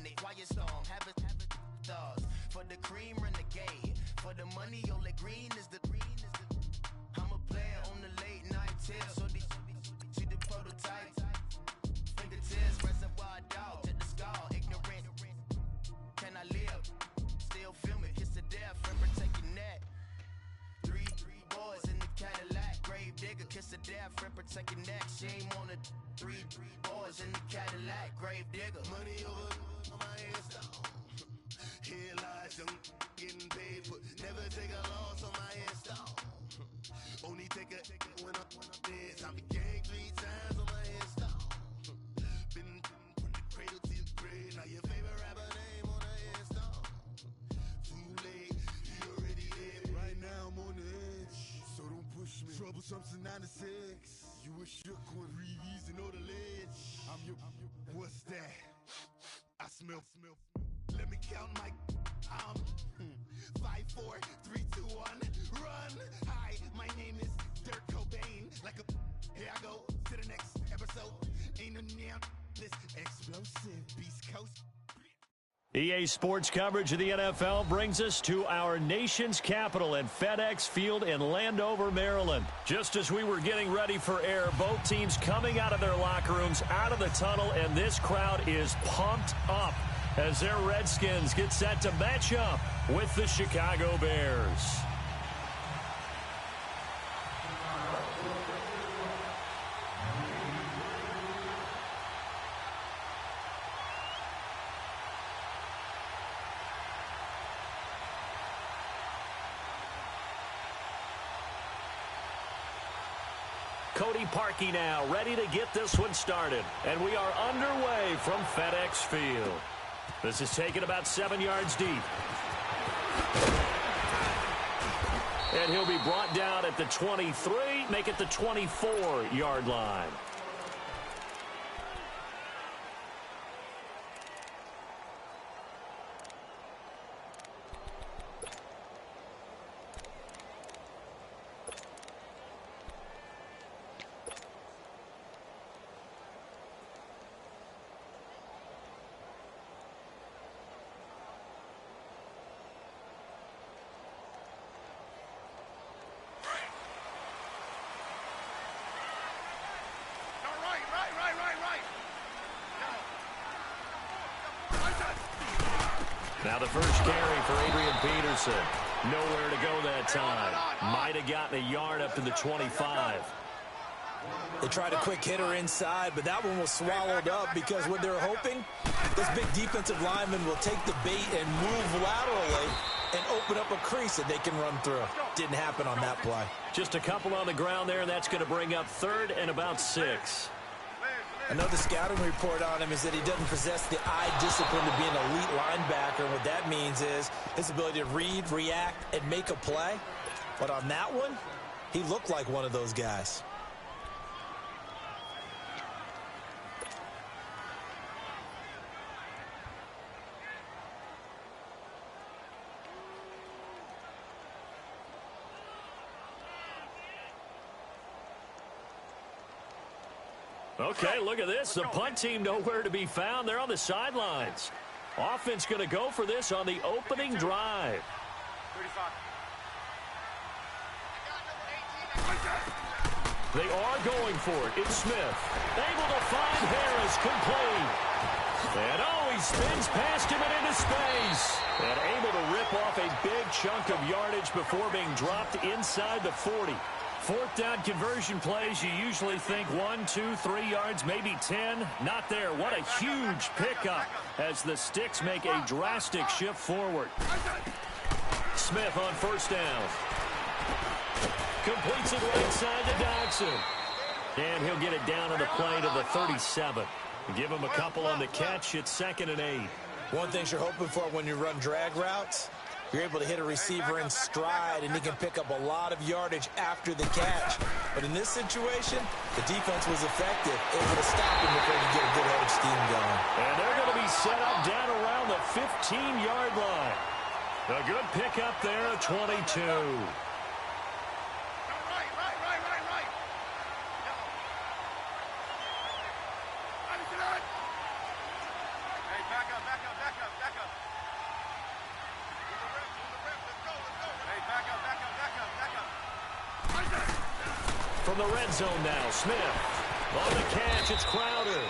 on it. Quiet storm, have it stars. For the cream, renegade. For the money, Ole Green is the I'm a player on the late night tip. So these see the prototype. Fingertips, reservoir dog to the skull. Ignorant. Can I live? Still film it. Kiss the death and protect your neck. Three boys in the Cadillac. Grave digger, kiss the death and protect your neck. Shame on the three boys in the Cadillac. Grave digger. Money over on my headstone. Here lies young getting paid for. Never take a loss on my headstone. Only take a when I'm dead. I became 3 times on my headstone. Been from the cradle to the grave. Now your favorite rapper name on the headstone. Too late, you already dead. Right now I'm on the edge, so don't push me. Troublesome to 96. You were shook when Reeves and know the ledge. I'm your. What's that? I smell. Let me count my. 5, 4, 3, 2, 1, run. Hi, my name is Dirk Cobain. Like a. Here I go to the next episode. Ain't no damn this explosive Beast Coast. EA Sports coverage of the NFL brings us to our nation's capital at FedEx Field in Landover, Maryland. Just as we were getting ready for air, both teams coming out of their locker rooms, out of the tunnel, and this crowd is pumped up as their Redskins get set to match up with the Chicago Bears. Cody Parkey now, ready to get this one started. And we are underway from FedEx Field. This is taken about 7 yards deep. And he'll be brought down at the 23, make it the 24-yard line. Now the first carry for Adrian Peterson. Nowhere to go that time. Might have gotten a yard up to the 25. They tried a quick hitter inside, but that one was swallowed up because what they're hoping, this big defensive lineman will take the bait and move laterally and open up a crease that they can run through. Didn't happen on that play. Just a couple on the ground there, and that's going to bring up 3rd and about 6. Another scouting report on him is that he doesn't possess the eye discipline to be an elite linebacker. What that means is his ability to read, react, and make a play. But on that one, he looked like one of those guys. Okay, look at this. The punt team nowhere to be found. They're on the sidelines. Offense going to go for this on the opening drive. 35. They are going for it. It's Smith. Able to find Harris, complete. And he spins past him and into space. And able to rip off a big chunk of yardage before being dropped inside the 40. 4th down conversion plays, you usually think 1, 2, 3 yards, maybe 10. Not there. What a huge pickup as the Sticks make a drastic shift forward. Smith on 1st down. Completes it right side to Dodson. And he'll get it down on the play to the 37. Give him a couple on the catch. It's 2nd and 8. One thing you're hoping for when you run drag routes, you're able to hit a receiver in stride, and he can pick up a lot of yardage after the catch. But in this situation, the defense was effective, able to stop him before he get a good head of steam going. And they're going to be set up down around the 15-yard line. A good pickup there at 22. Hey, back up. From the red zone now, Smith. On the catch, it's Crowder.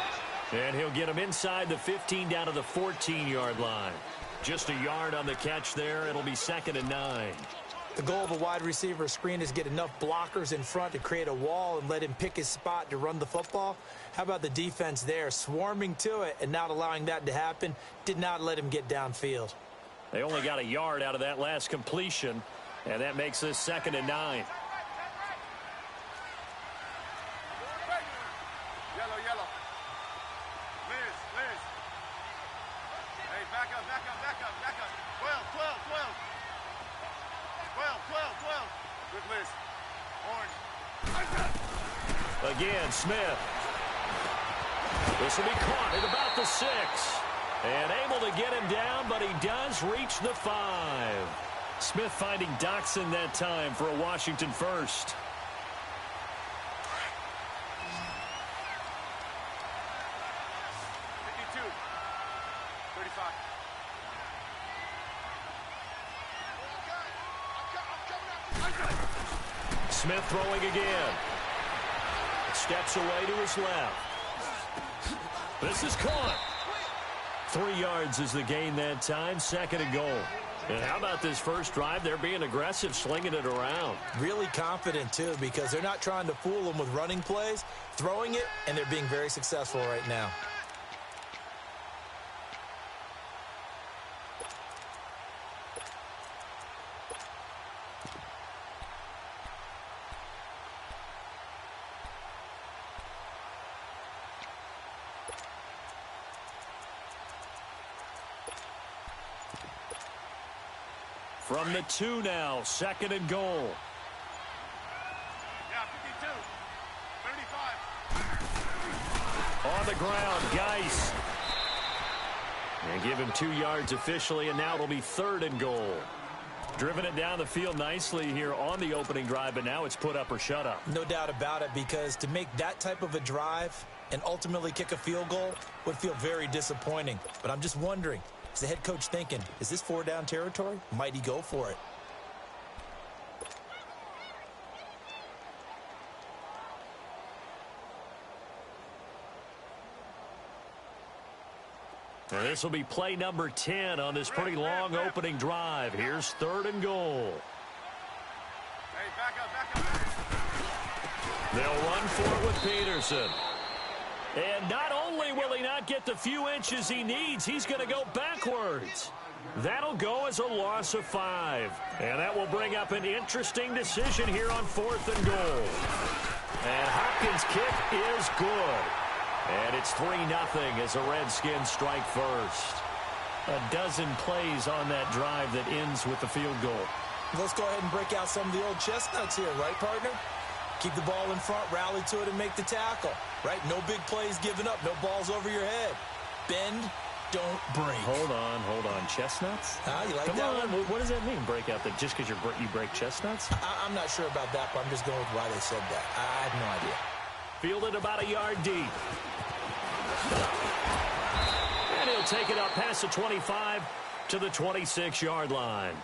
And he'll get him inside the 15 down to the 14-yard line. Just a yard on the catch there. It'll be 2nd and 9. The goal of a wide receiver screen is get enough blockers in front to create a wall and let him pick his spot to run the football. How about the defense there, swarming to it and not allowing that to happen? Did not let him get downfield. They only got a yard out of that last completion, and that makes this 2nd and 9. Yellow. Liz. Hey, back up. 12. Good, Liz. Orange. Again, Smith. This will be caught at about the 6. And able to get him down, but he does reach the 5. Smith finding Doxson that time for a Washington first. Smith throwing again. Steps away to his left. This is caught. 3 yards is the gain that time. 2nd and goal. And how about this first drive? They're being aggressive, slinging it around. Really confident, too, because they're not trying to fool them with running plays, throwing it, and they're being very successful right now. From the 2 now, 2nd and goal. Yeah, 52, 35. On the ground, Geis. And give him 2 yards officially, and now it'll be 3rd and goal. Driven it down the field nicely here on the opening drive, but now it's put up or shut up. No doubt about it, because to make that type of a drive and ultimately kick a field goal would feel very disappointing. But I'm just wondering, is the head coach thinking, is this 4-down territory? Might he go for it? And this will be play number 10 on this pretty long opening drive. Here's 3rd and goal. Hey, back up. They'll run for it with Peterson. And not only will he not get the few inches he needs, he's going to go backwards. That'll go as a loss of 5. And that will bring up an interesting decision here on 4th and goal. And Hopkins' kick is good. And it's 3-0 as the Redskins strike first. A dozen plays on that drive that ends with the field goal. Let's go ahead and break out some of the old chestnuts here, right, partner? Keep the ball in front, rally to it, and make the tackle. Right? No big plays given up. No balls over your head. Bend, don't break. Hold on. Chestnuts? You like Come that on. one? What does that mean, break out? That just because you break chestnuts? I'm not sure about that, but I'm just going with why they said that. I have no idea. Fielded about a yard deep. And he'll take it up past the 25 to the 26-yard line.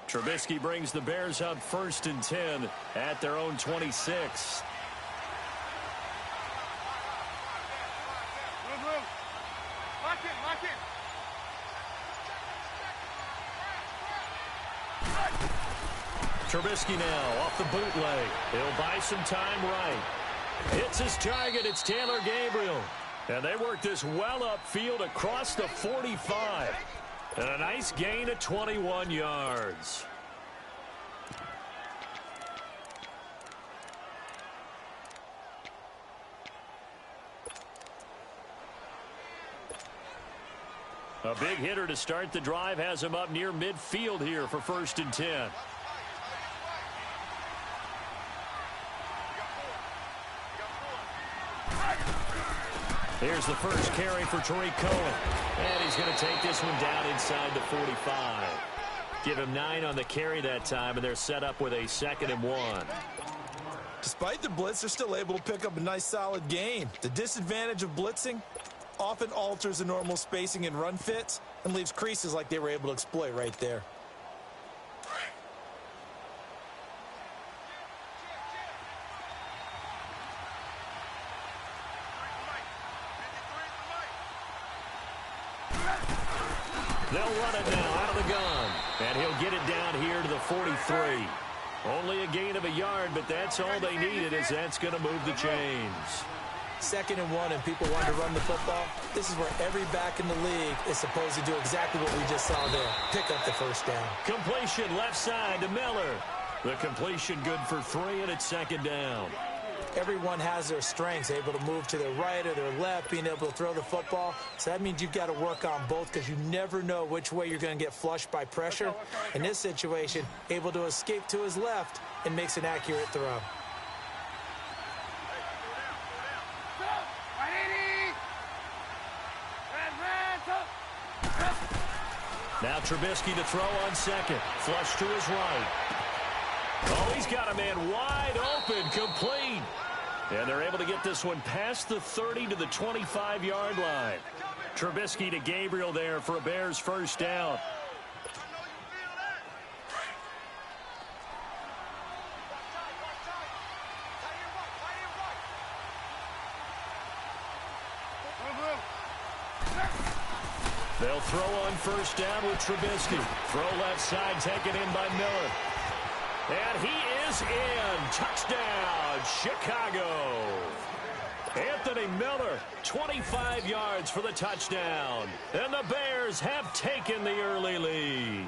Trubisky brings the Bears up 1st and 10 at their own 26. Move. Lock it. Trubisky now off the bootleg. He'll buy some time right. It's his target. It's Taylor Gabriel. And they work this well upfield across the 45. And a nice gain of 21 yards. A big hitter to start the drive has him up near midfield here for 1st and 10. Here's the first carry for Tariq Cohen. And he's going to take this one down inside the 45. Give him 9 on the carry that time, and they're set up with a 2nd and 1. Despite the blitz, they're still able to pick up a nice, solid gain. The disadvantage of blitzing often alters the normal spacing and run fits and leaves creases like they were able to exploit right there. They'll run it now out of the gun. And he'll get it down here to the 43. Only a gain of a yard, but that's all they needed, as that's going to move the chains. 2nd and 1 and people want to run the football. This is where every back in the league is supposed to do exactly what we just saw there. Pick up the first down. Completion left side to Miller. The completion good for 3, and it's 2nd down. Everyone has their strengths, able to move to their right or their left, being able to throw the football. So that means you've got to work on both because you never know which way you're going to get flushed by pressure. In this situation, able to escape to his left and makes an accurate throw. Now Trubisky to throw on 2nd. Flush to his right. Oh, he's got a man wide open, complete. And they're able to get this one past the 30 to the 25-yard line. Trubisky to Gabriel there for a Bears first down. They'll throw on first down with Trubisky. Throw left side, taken in by Miller. And he is in. Touchdown, Chicago. Anthony Miller, 25 yards for the touchdown. And the Bears have taken the early lead.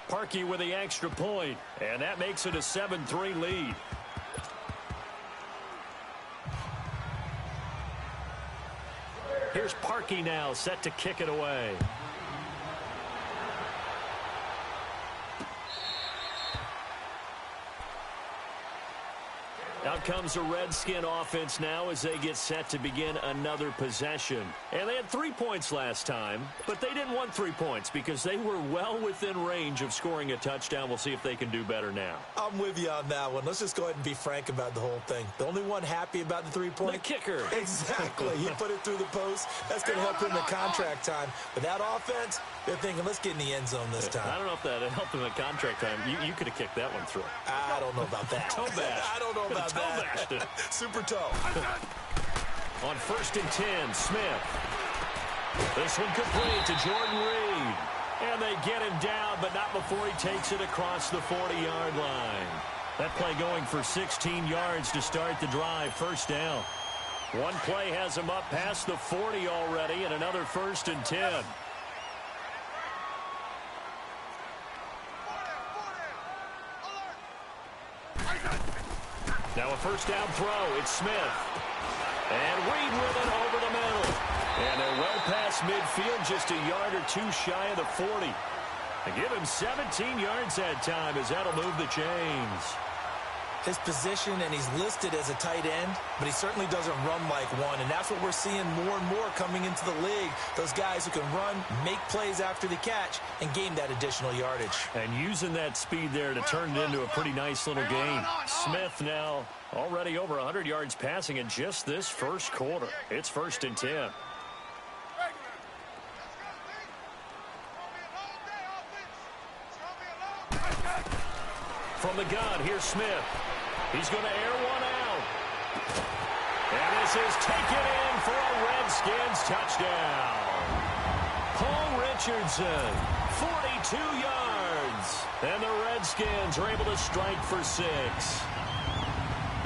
Parkey with the extra point, and that makes it a 7-3 lead. Here's Parkey now, set to kick it away. Out comes a Redskin offense now as they get set to begin another possession. And they had 3 points last time, but they didn't want 3 points because they were well within range of scoring a touchdown. We'll see if they can do better now. I'm with you on that one. Let's just go ahead and be frank about the whole thing. The only one happy about the 3-point? The kicker. Exactly. He put it through the post. That's going to help him in the contract time. But that offense, they're thinking, let's get in the end zone this time. I don't know if that helped him at contract time. You could have kicked that one through. I don't know about that. Toe bash. I don't know about that. Super toe. On 1st and 10, Smith. This one complete to Jordan Reed. And they get him down, but not before he takes it across the 40-yard line. That play going for 16 yards to start the drive. First down. One play has him up past the 40 already, and another 1st and 10. Now a first down throw. It's Smith. And Reed with it over the middle. And they're well past midfield, just a yard or 2 shy of the 40. They give him 17 yards that time as that'll move the chains. His position, and he's listed as a tight end, but he certainly doesn't run like one, and that's what we're seeing more and more coming into the league. Those guys who can run, make plays after the catch, and gain that additional yardage. And using that speed there to turn it into a pretty nice little game. Smith now already over 100 yards passing in just this first quarter. It's 1st and 10. From the gun, here's Smith. He's going to air one out. And this is taken in for a Redskins touchdown. Paul Richardson, 42 yards. And the Redskins are able to strike for 6.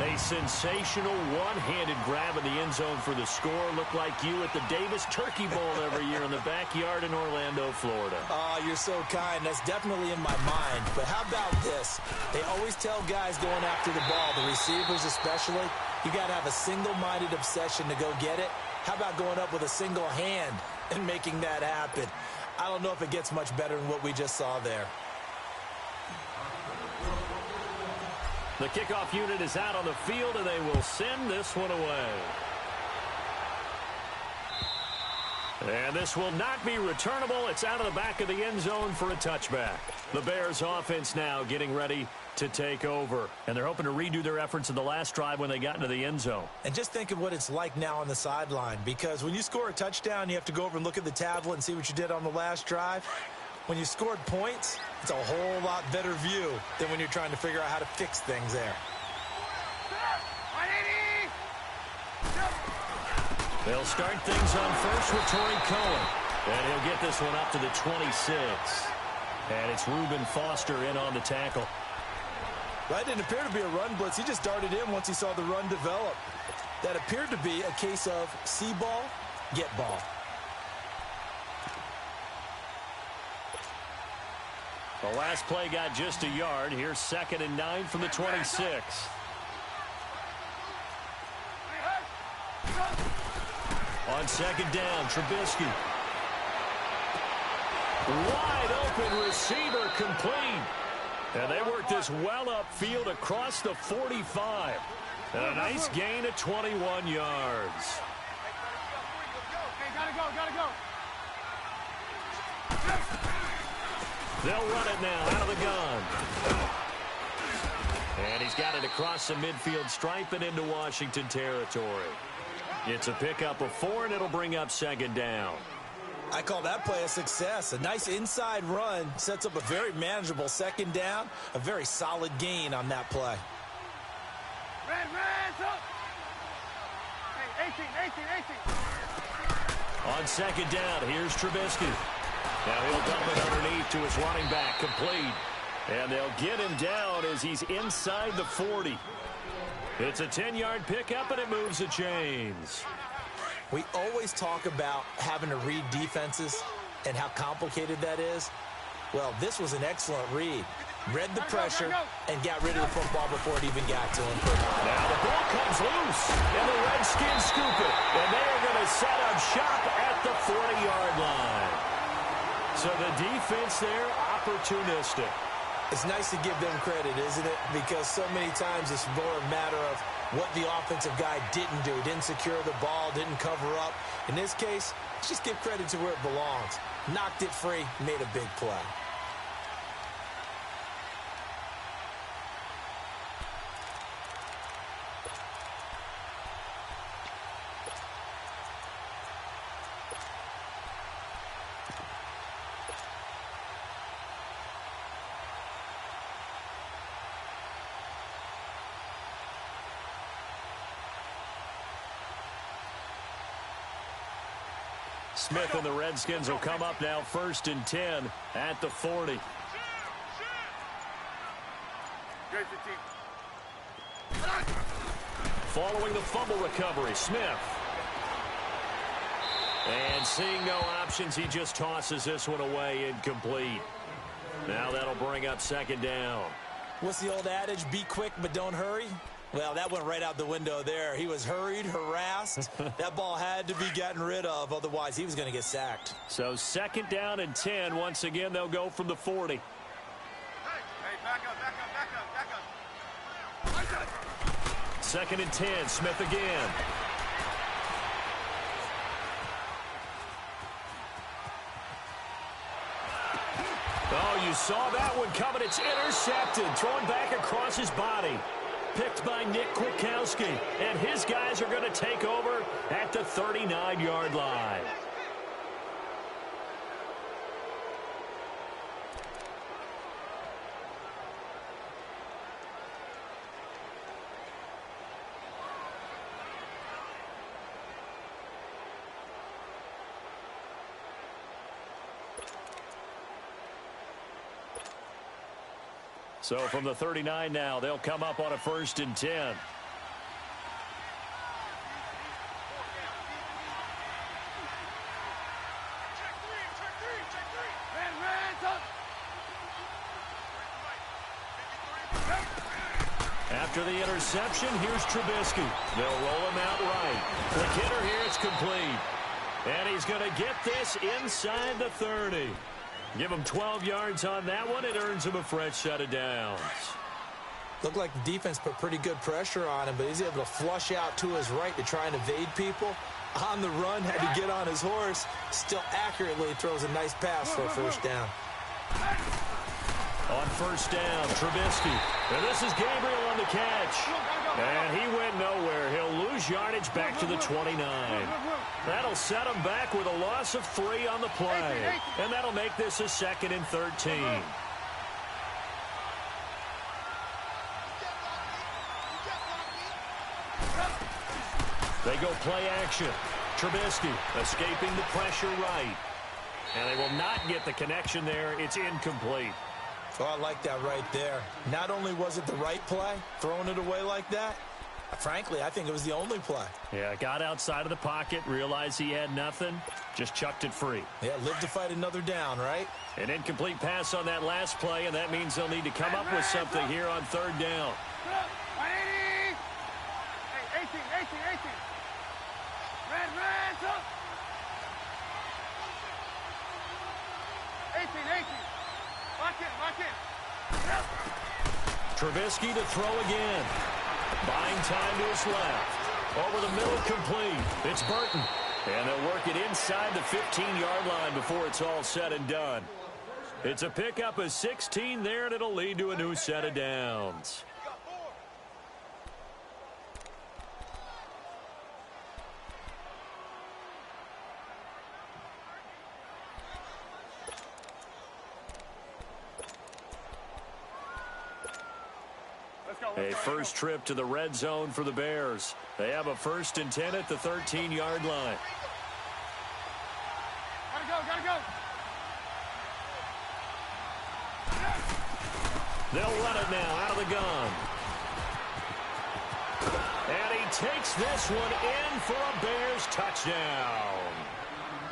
A sensational one-handed grab in the end zone for the score. Looked like you at the Davis Turkey Bowl every year in the backyard in Orlando, Florida. Oh, you're so kind. That's definitely in my mind. But how about this? They always tell guys going after the ball, the receivers especially, you got to have a single-minded obsession to go get it. How about going up with a single hand and making that happen? I don't know if it gets much better than what we just saw there. The kickoff unit is out on the field, and they will send this one away. And this will not be returnable. It's out of the back of the end zone for a touchback. The Bears offense now getting ready to take over. And they're hoping to redo their efforts in the last drive when they got into the end zone. And just think of what it's like now on the sideline, because when you score a touchdown, you have to go over and look at the tablet and see what you did on the last drive. When you scored points, it's a whole lot better view than when you're trying to figure out how to fix things there. They'll start things on first with Torrey Cohen. And he'll get this one up to the 26. And it's Reuben Foster in on the tackle. That didn't appear to be a run blitz. He just darted in once he saw the run develop. That appeared to be a case of see ball, get ball. The last play got just a yard. Here's 2nd and 9 from the 26. On 2nd down, Trubisky. Wide open receiver complete. And they work this well upfield across the 45. And a nice gain of 21 yards. Gotta go. They'll run it now out of the gun. And he's got it across the midfield stripe and into Washington territory. It's a pickup of 4, and it'll bring up 2nd down. I call that play a success. A nice inside run sets up a very manageable 2nd down. A very solid gain on that play. Red, up. Hey, 18. On 2nd down, here's Trubisky. Now he'll dump it underneath to his running back, complete. And they'll get him down as he's inside the 40. It's a 10-yard pickup, and it moves the chains. We always talk about having to read defenses and how complicated that is. Well, this was an excellent read. Read the pressure and got rid of the football before it even got to him. Now the ball comes loose, and the Redskins scoop it. And they are going to set up shop at the 40-yard line. So the defense there, opportunistic. It's nice to give them credit, isn't it? Because so many times it's more a matter of what the offensive guy didn't do. Didn't secure the ball, didn't cover up. In this case, let's just give credit to where it belongs. Knocked it free, made a big play. Smith and the Redskins will come up now 1st and 10 at the 40. Following the fumble recovery, Smith. And seeing no options, he just tosses this one away, incomplete. Now that'll bring up 2nd down. What's the old adage? Be quick, but don't hurry. Well, that went right out the window there. He was hurried, harassed. That ball had to be gotten rid of, otherwise he was going to get sacked. So 2nd down and 10. Once again, they'll go from the 40. Hey, back up. 2nd and 10, Smith again. Oh, you saw that one coming. It's intercepted, thrown back across his body. Picked by Nick Kwiatkowski, and his guys are going to take over at the 39-yard line. So from the 39 now, they'll come up on a 1st and 10. After the interception, here's Trubisky. They'll roll him out right. The hitter here, it's complete. And he's going to get this inside the 30. Give him 12 yards on that one. It earns him a fresh set of downs. Looked like the defense put pretty good pressure on him, but he's able to flush out to his right to try and evade people. On the run, had to get on his horse. Still accurately throws a nice pass for a first down. On first down, Trubisky. And this is Gabriel on the catch. And he went nowhere. He'll lose yardage back to the 29. That'll set him back with a loss of 3 on the play. And that'll make this a 2nd and 13. They go play action. Trubisky escaping the pressure right. And they will not get the connection there. It's incomplete. Oh, I like that right there. Not only was it the right play, throwing it away like that, frankly, I think it was the only play. Yeah, got outside of the pocket, realized he had nothing, just chucked it free. Yeah, live to fight another down, right? An incomplete pass on that last play, and that means they'll need to come up with something here on 3rd down. 18. Red, up. 18. Lock in. Trubisky to throw again. Buying time to his left. Over the middle, complete. It's Burton. And they'll work it inside the 15-yard line before it's all said and done. It's a pickup of 16 there, and it'll lead to a new set of downs. A first trip to the red zone for the Bears. They have a 1st and 10 at the 13-yard line. Gotta go. They'll run it now out of the gun. And he takes this one in for a Bears touchdown.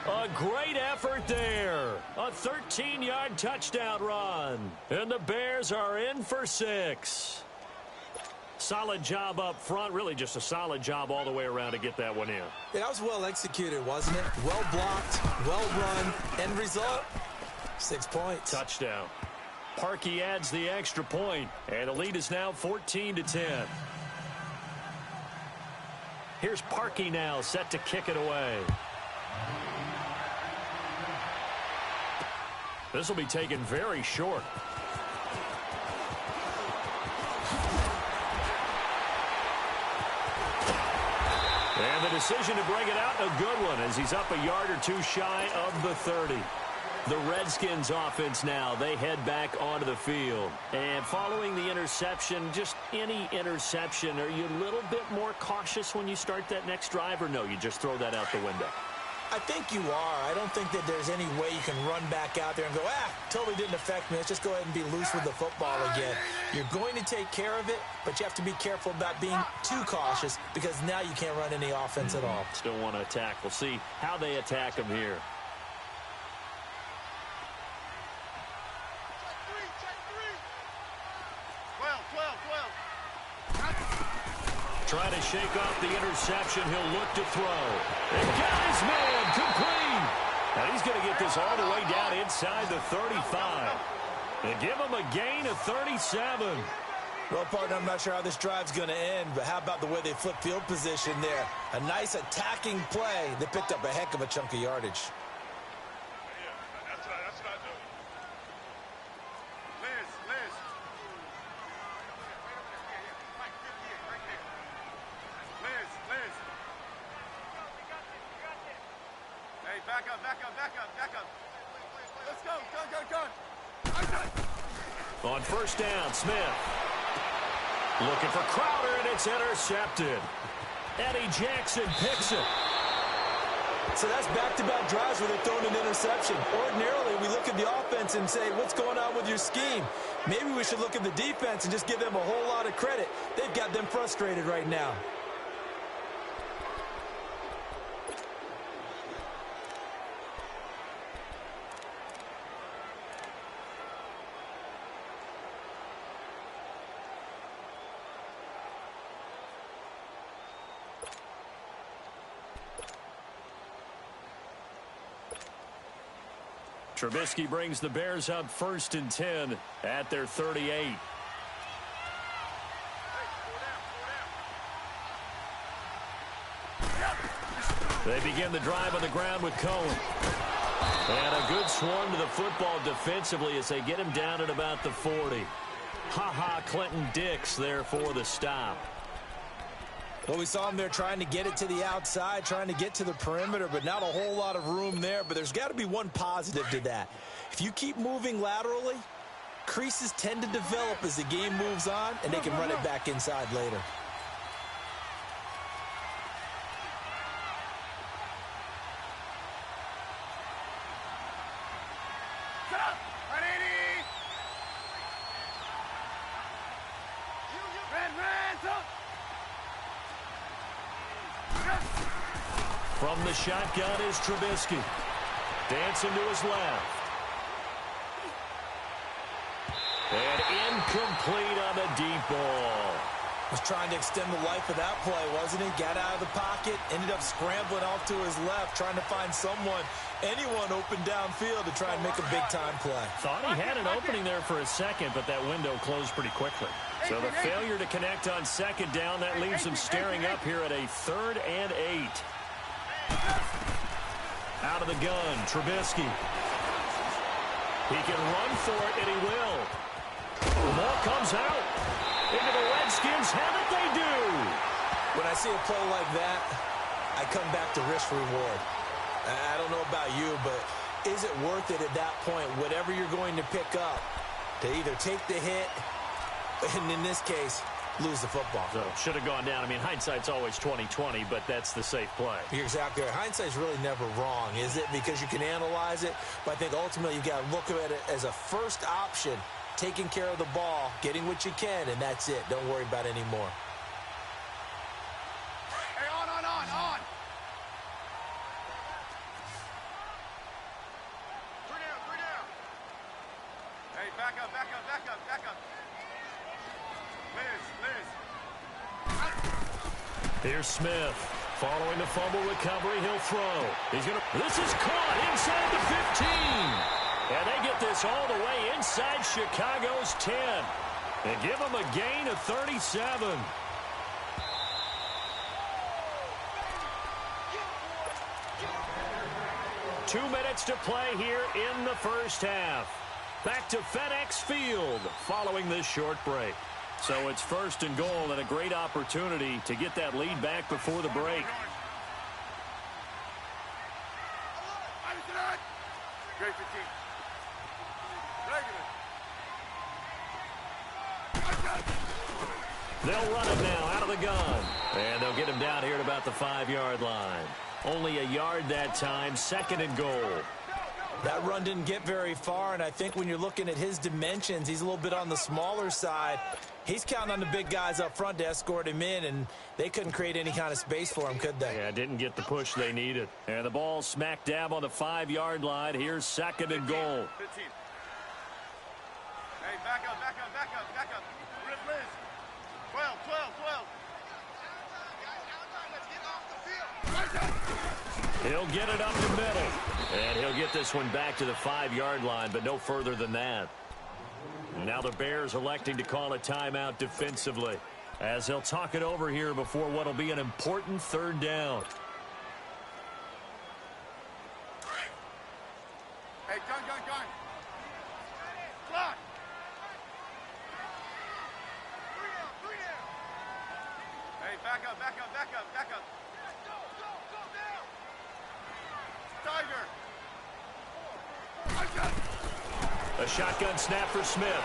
A great effort there. A 13-yard touchdown run. And the Bears are in for 6. Solid job up front. Really just a solid job all the way around to get that one in. Yeah, that was well executed, wasn't it? Well blocked, well run. End result, 6 points. Touchdown. Parkey adds the extra point, and the lead is now 14-10. Here's Parkey now, set to kick it away. This will be taken very short. And the decision to bring it out, a good one, as he's up a yard or 2 shy of the 30. The Redskins offense now, they head back onto the field. And following the interception, just any interception, are you a little bit more cautious when you start that next drive, or no, you just throw that out the window? I think you are. I don't think that there's any way you can run back out there and go, totally didn't affect me. Let's just go ahead and be loose with the football again. You're going to take care of it, but you have to be careful about being too cautious because now you can't run any offense at all. Still want to attack. We'll see how they attack him here. Trying to shake off the interception. He'll look to throw. And got his man complete. And he's going to get this all the way down inside the 35. And give him a gain of 37. Well, partner, I'm not sure how this drive's going to end, but how about the way they flip field position there? A nice attacking play. They picked up a heck of a chunk of yardage. Back up. Let's go. On first down, Smith. Looking for Crowder, and it's intercepted. Eddie Jackson picks it. So that's back-to-back drives where they're throwing an interception. Ordinarily, we look at the offense and say, what's going on with your scheme? Maybe we should look at the defense and just give them a whole lot of credit. They've got them frustrated right now. Trubisky brings the Bears up 1st and 10 at their 38. They begin the drive on the ground with Cohen. And a good swarm to the football defensively as they get him down at about the 40. Clinton Dix there for the stop. Well, we saw him there trying to get it to the outside, trying to get to the perimeter, but not a whole lot of room there. But there's got to be one positive to that. If you keep moving laterally, creases tend to develop as the game moves on, and they can run it back inside later. From the shotgun is Trubisky. Dancing to his left. And incomplete on the deep ball. Was trying to extend the life of that play, wasn't he? Got out of the pocket, ended up scrambling off to his left, trying to find anyone open downfield to try and make a big-time play. Thought he had an opening there for a second, but that window closed pretty quickly. So the failure to connect on 2nd down, that leaves him staring up here at a 3rd and 8. Out of the gun, Trubisky. He can run for it, and he will. The ball comes out. Into the Redskins, haven't they do? When I see a play like that, I come back to risk-reward. I don't know about you, but is it worth it at that point, whatever you're going to pick up, to either take the hit, and in this case, lose the football? So should have gone down. I mean, hindsight's always 20/20, but that's the safe play. You're exactly right. Hindsight's really never wrong, is it? Because you can analyze it, but I think ultimately you got to look at it as a first option, taking care of the ball, getting what you can, and that's it. Don't worry about any more. Hey, on. Three down. Hey, back up. Liz. Here's Smith. Following the fumble recovery, he'll throw. This is caught inside the 15. And they get this all the way inside Chicago's 10. And give them a gain of 37. Two minutes to play here in the first half. Back to FedEx Field following this short break. So it's 1st and goal and a great opportunity to get that lead back before the break. Great 15. They'll run it now out of the gun. And they'll get him down here at about the 5-yard line. Only a yard that time, 2nd and goal. That run didn't get very far, and I think when you're looking at his dimensions, he's a little bit on the smaller side. He's counting on the big guys up front to escort him in, and they couldn't create any kind of space for him, could they? Yeah, didn't get the push they needed. And the ball smack dab on the 5-yard line. Here's 2nd and goal. 15. Hey, back up. Rip Liz. 12. He'll get it up the middle. And he'll get this one back to the 5-yard line, but no further than that. Now the Bears electing to call a timeout defensively, as they'll talk it over here before what will be an important 3rd down. Hey, gun. Clock. 3 down. Hey, back up. Tiger. A shotgun snap for Smith.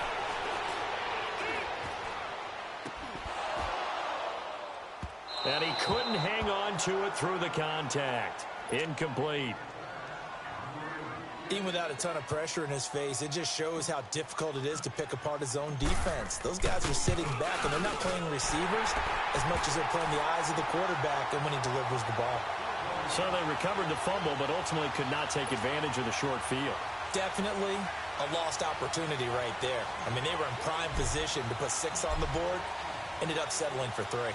And he couldn't hang on to it through the contact. Incomplete. Even without a ton of pressure in his face, it just shows how difficult it is to pick apart his own defense. Those guys are sitting back, and they're not playing receivers as much as they're playing the eyes of the quarterback and when he delivers the ball. So they recovered the fumble, but ultimately could not take advantage of the short field. Definitely a lost opportunity right there. I mean, they were in prime position to put 6 on the board, ended up settling for 3.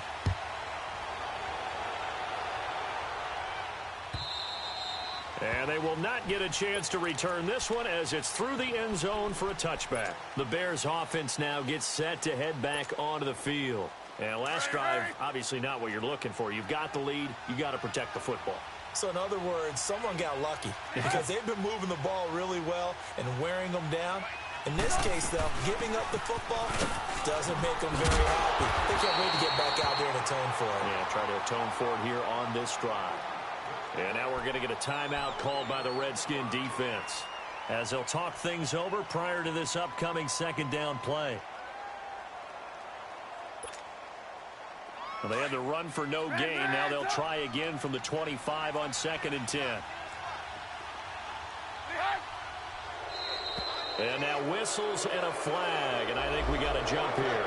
And they will not get a chance to return this one as it's through the end zone for a touchback. The Bears offense now gets set to head back onto the field. And last drive, obviously not what you're looking for. You've got the lead. You got to protect the football. So in other words, someone got lucky because they've been moving the ball really well and wearing them down. In this case, though, giving up the football doesn't make them very happy. They can't wait to get back out there and atone for it. Yeah, try to atone for it here on this drive. And now we're going to get a timeout called by the Redskin defense as they'll talk things over prior to this upcoming second down play. Well, they had to run for no gain. Now they'll try again from the 25 on 2nd and 10. And now whistles and a flag, and I think we got a jump here.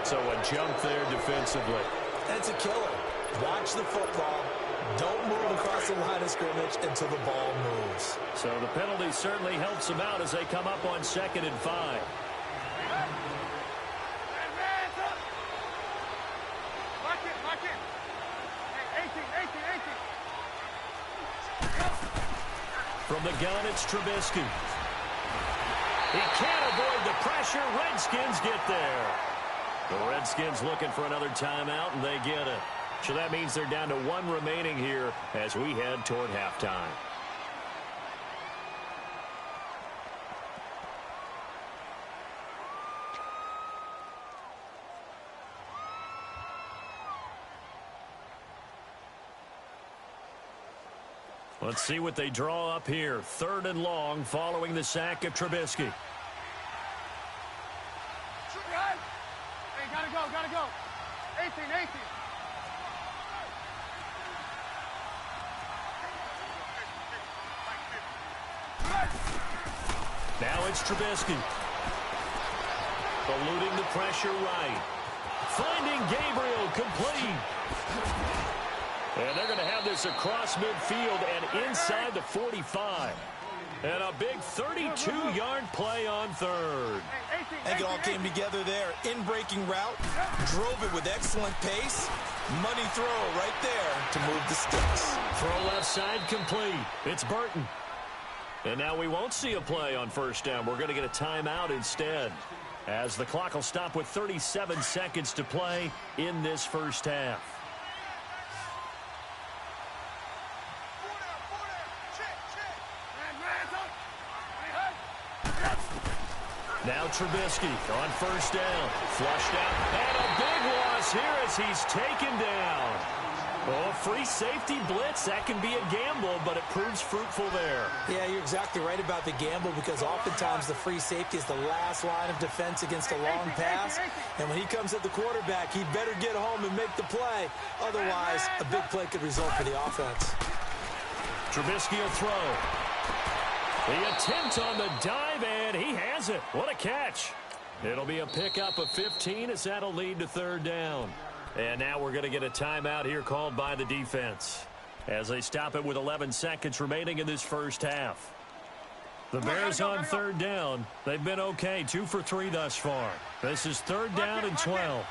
So a jump there defensively. That's a killer. Watch the football. Don't move across the line of scrimmage until the ball moves. So the penalty certainly helps them out as they come up on 2nd and 5. From the gun, it's Trubisky. He can't avoid the pressure. Redskins get there. The Redskins looking for another timeout, and they get it. So that means they're down to 1 remaining here as we head toward halftime. Let's see what they draw up here. 3rd and long following the sack of Trubisky. Hey, gotta go. 18. Now it's Trubisky. Eluding the pressure right. Finding Gabriel complete. And they're going to have this across midfield and inside the 45. And a big 32-yard play on 3rd. I think it all came together there. In-breaking route, drove it with excellent pace. Money throw right there to move the sticks. Throw left side complete. It's Burton. And now we won't see a play on 1st down. We're going to get a timeout instead, as the clock will stop with 37 seconds to play in this first half. Now Trubisky on 1st down. Flushed out. And a big loss here as he's taken down. Oh, free safety blitz. That can be a gamble, but it proves fruitful there. Yeah, you're exactly right about the gamble because oftentimes the free safety is the last line of defense against a long pass. And when he comes at the quarterback, he better get home and make the play. Otherwise, a big play could result for the offense. Trubisky will throw. The attempt on the dive, and he has it. What a catch. It'll be a pickup of 15 as that'll lead to 3rd down. And now we're going to get a timeout here called by the defense as they stop it with 11 seconds remaining in this first half. The Bears on 3rd down. They've been okay, 2 for 3 thus far. This is 3rd down and 12.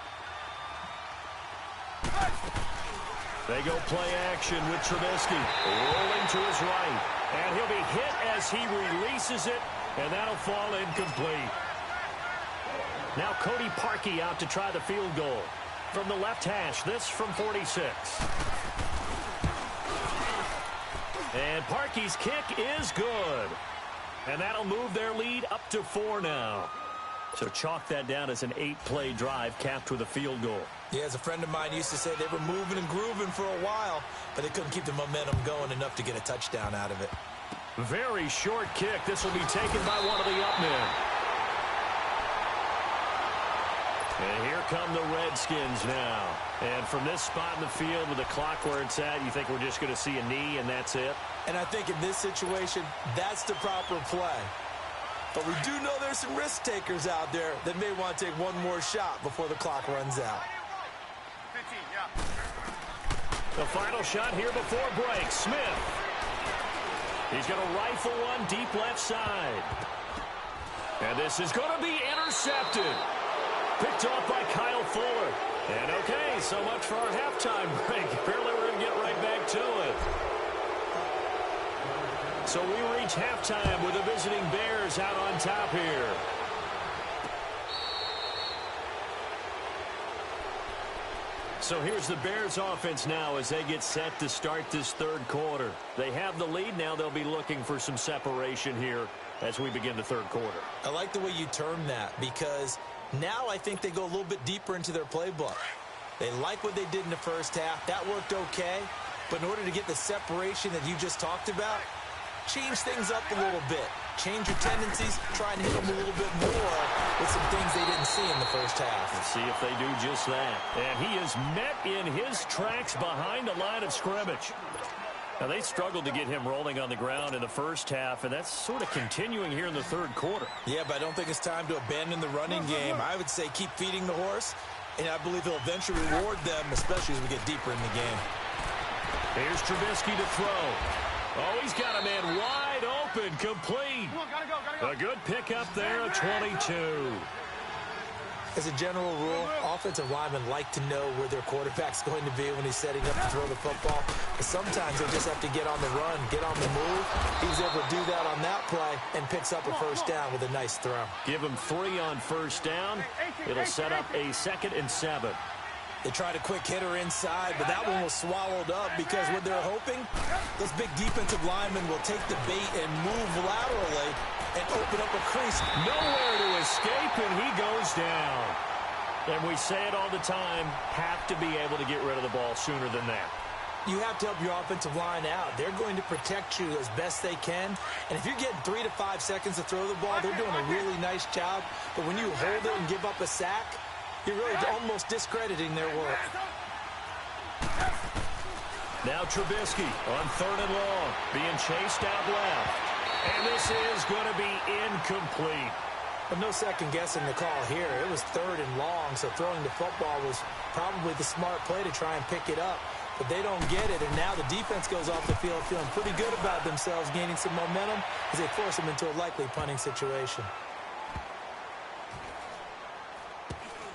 They go play action with Trubisky. Rolling to his right. And he'll be hit as he releases it, and that'll fall incomplete. Now Cody Parkey out to try the field goal. From the left hash, this from 46. And Parkey's kick is good. And that'll move their lead up to 4 now. So chalk that down as an 8-play drive capped with a field goal. Yeah, as a friend of mine used to say, they were moving and grooving for a while, but they couldn't keep the momentum going enough to get a touchdown out of it. Very short kick. This will be taken by one of the up men. And here come the Redskins now. And from this spot in the field with the clock where it's at, you think we're just going to see a knee and that's it? And I think in this situation, that's the proper play. But we do know there's some risk takers out there that may want to take one more shot before the clock runs out. 15, yeah. The final shot here before break. Smith. He's going to rifle one deep left side. And this is going to be intercepted. Picked off by Kyle Fuller. And okay, so much for our halftime break. Apparently we're going to get right back to it. So we reach halftime with the visiting Bears out on top here. So here's the Bears offense now as they get set to start this third quarter. They have the lead. Now they'll be looking for some separation here as we begin the third quarter. I like the way you term that because now I think they go a little bit deeper into their playbook. They like what they did in the first half. That worked okay. But in order to get the separation that you just talked about, change things up a little bit. Change your tendencies, try and hit them a little bit more with some things they didn't see in the first half. Let's see if they do just that. And he is met in his tracks behind the line of scrimmage. Now, they struggled to get him rolling on the ground in the first half, and that's sort of continuing here in the third quarter. Yeah, but I don't think it's time to abandon the running game. I would say keep feeding the horse, and I believe he'll eventually reward them, especially as we get deeper in the game. Here's Trubisky to throw. Oh, he's got a man wide open, complete. A good pickup there at 22. As a general rule, offensive linemen like to know where their quarterback's going to be when he's setting up to throw the football. But sometimes they just have to get on the run, get on the move. He was able to do that on that play and picks up a first down with a nice throw. Give him 3 on first down. It'll set up a 2nd and 7. They tried a quick hitter inside, but that one was swallowed up because what they're hoping, those big defensive linemen will take the bait and move laterally and open up a crease. Nowhere to escape, and he goes down. And we say it all the time, have to be able to get rid of the ball sooner than that. You have to help your offensive line out. They're going to protect you as best they can. And if you're getting 3 to 5 seconds to throw the ball, they're doing a really nice job. But when you hold it and give up a sack, you're really almost discrediting their work. Now Trubisky on 3rd and long, being chased out left. And this is going to be incomplete. But no second guessing the call here. It was 3rd and long, so throwing the football was probably the smart play to try and pick it up. But they don't get it, and now the defense goes off the field feeling pretty good about themselves, gaining some momentum as they force them into a likely punting situation.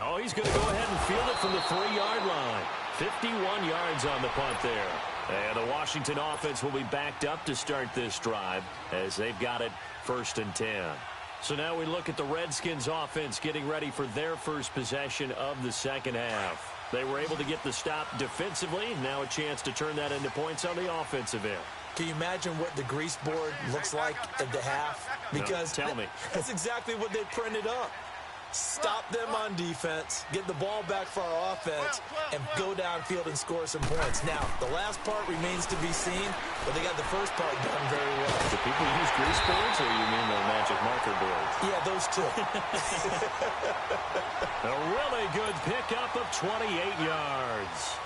Oh, he's going to go ahead and field it from the 3-yard line. 51 yards on the punt there. And the Washington offense will be backed up to start this drive as they've got it 1st and 10. So now we look at the Redskins offense getting ready for their first possession of the second half. They were able to get the stop defensively. Now a chance to turn that into points on the offensive end. Can you imagine what the grease board looks like at the half? Because no, tell me. That's exactly what they printed up. Stop them on defense, get the ball back for our offense, and go downfield and score some points. Now, the last part remains to be seen, but they got the first part done very well. Do people use grease boards, or you mean the magic marker boards? Yeah, those two. A really good pickup of 28 yards.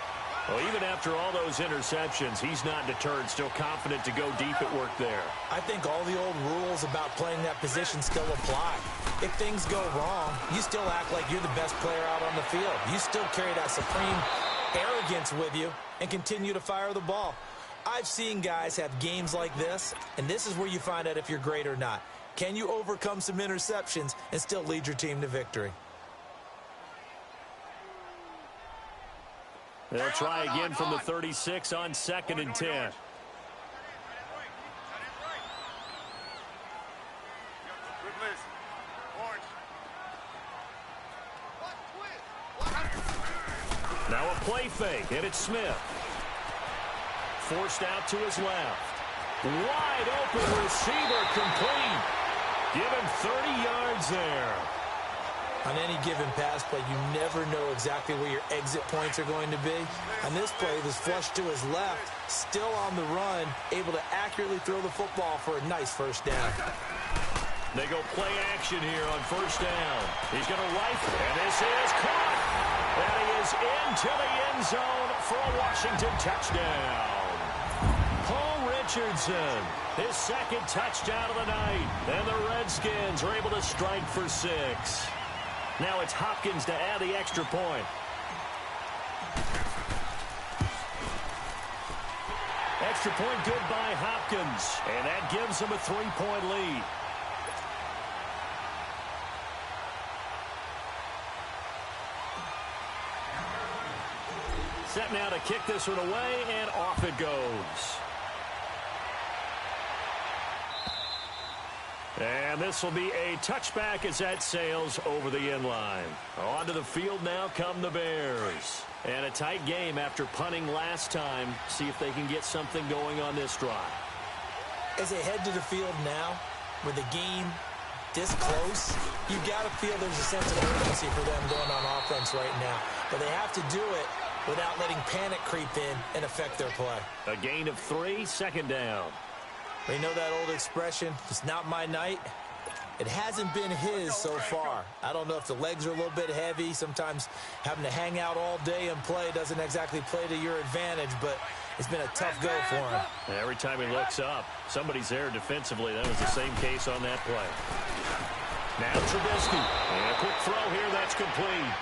Well, even after all those interceptions, he's not deterred, still confident to go deep at work there. I think all the old rules about playing that position still apply. If things go wrong, you still act like you're the best player out on the field. You still carry that supreme arrogance with you and continue to fire the ball. I've seen guys have games like this, and this is where you find out if you're great or not. Can you overcome some interceptions and still lead your team to victory? They'll try again from the 36 on 2nd and 10. Now a play fake, and it's Smith. Forced out to his left. Wide open receiver, complete. Give him 30 yards there. On any given pass play, you never know exactly where your exit points are going to be. On this play, it was flushed to his left, still on the run, able to accurately throw the football for a nice first down. They go play action here on first down. He's going to rifle, and this is caught. And he is into the end zone for a Washington touchdown. Paul Richardson, his 2nd touchdown of the night. And the Redskins are able to strike for 6. Now it's Hopkins to add the extra point. Extra point good by Hopkins. And that gives him a 3-point lead. Set now to kick this one away, and off it goes. And this will be a touchback as that sails over the end line. Onto the field now come the Bears. And a tight game after punting last time. See if they can get something going on this drive. As they head to the field now, with the game this close, you've got to feel there's a sense of urgency for them going on offense right now. But they have to do it without letting panic creep in and affect their play. A gain of 3, second down. You know that old expression, it's not my night? It hasn't been his so far. I don't know if the legs are a little bit heavy. Sometimes having to hang out all day and play doesn't exactly play to your advantage, but it's been a tough go for him. Every time he looks up, somebody's there defensively. That was the same case on that play. Now Trubisky. And a quick throw here, that's complete.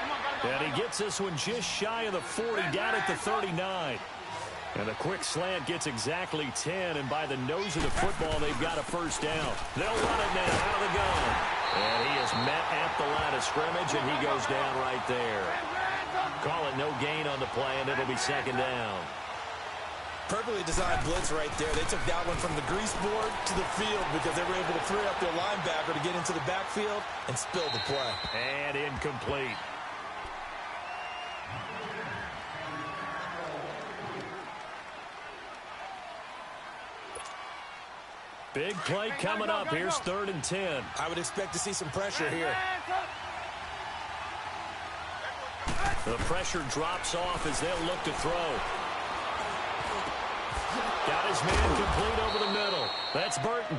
And he gets this one just shy of the 40, down at the 39. And the quick slant gets exactly 10, and by the nose of the football, they've got a first down. They'll run it now out of the gun. And he is met at the line of scrimmage, and he goes down right there. Call it no gain on the play, and it'll be second down. Perfectly designed blitz right there. They took that one from the grease board to the field because they were able to free up their linebacker to get into the backfield and spill the play. And incomplete. Big play coming up. Here's 3rd and 10. I would expect to see some pressure here. The pressure drops off as they'll look to throw. Got his man complete over the middle. That's Burton.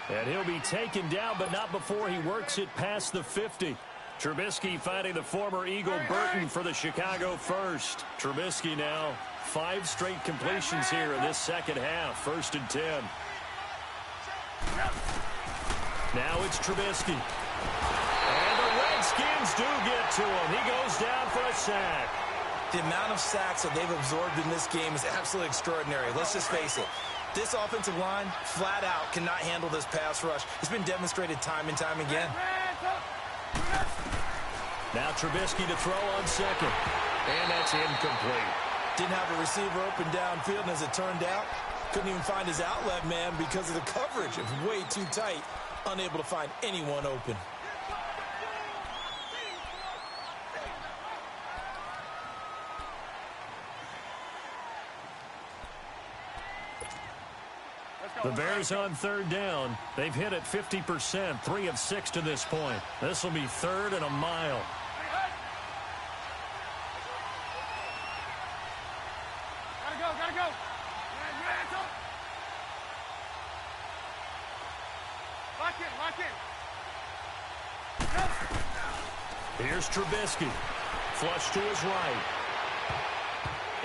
And he'll be taken down, but not before he works it past the 50. Trubisky finding the former Eagle Burton for the Chicago first. Trubisky now 5 straight completions here in this second half. 1st and 10. Now it's Trubisky. And the Redskins do get to him. He goes down for a sack. The amount of sacks that they've absorbed in this game is absolutely extraordinary. Let's just face it. This offensive line, flat out, cannot handle this pass rush. It's been demonstrated time and time again. Now Trubisky to throw on second. And that's incomplete. Didn't have a receiver open downfield, and as it turned out, couldn't even find his outlet man because of the coverage. It was way too tight. Unable to find anyone open. The Bears on 3rd down. They've hit it 50%, 3 of 6 to this point. This will be 3rd and a mile. Gotta go. Lock in. Here's Trubisky. Flush to his right.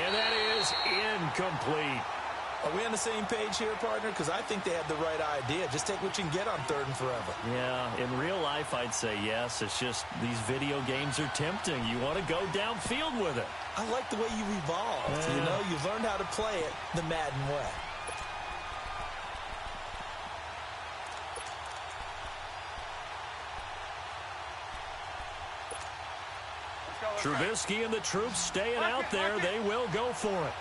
And that is incomplete. Are we on the same page here, partner? Because I think they had the right idea. Just take what you can get on 3rd and forever. Yeah, in real life, I'd say yes. It's just these video games are tempting. You want to go downfield with it. I like the way you evolved. You know, you've learned how to play it the Madden way. Trubisky and the troops staying out there. They will go for it.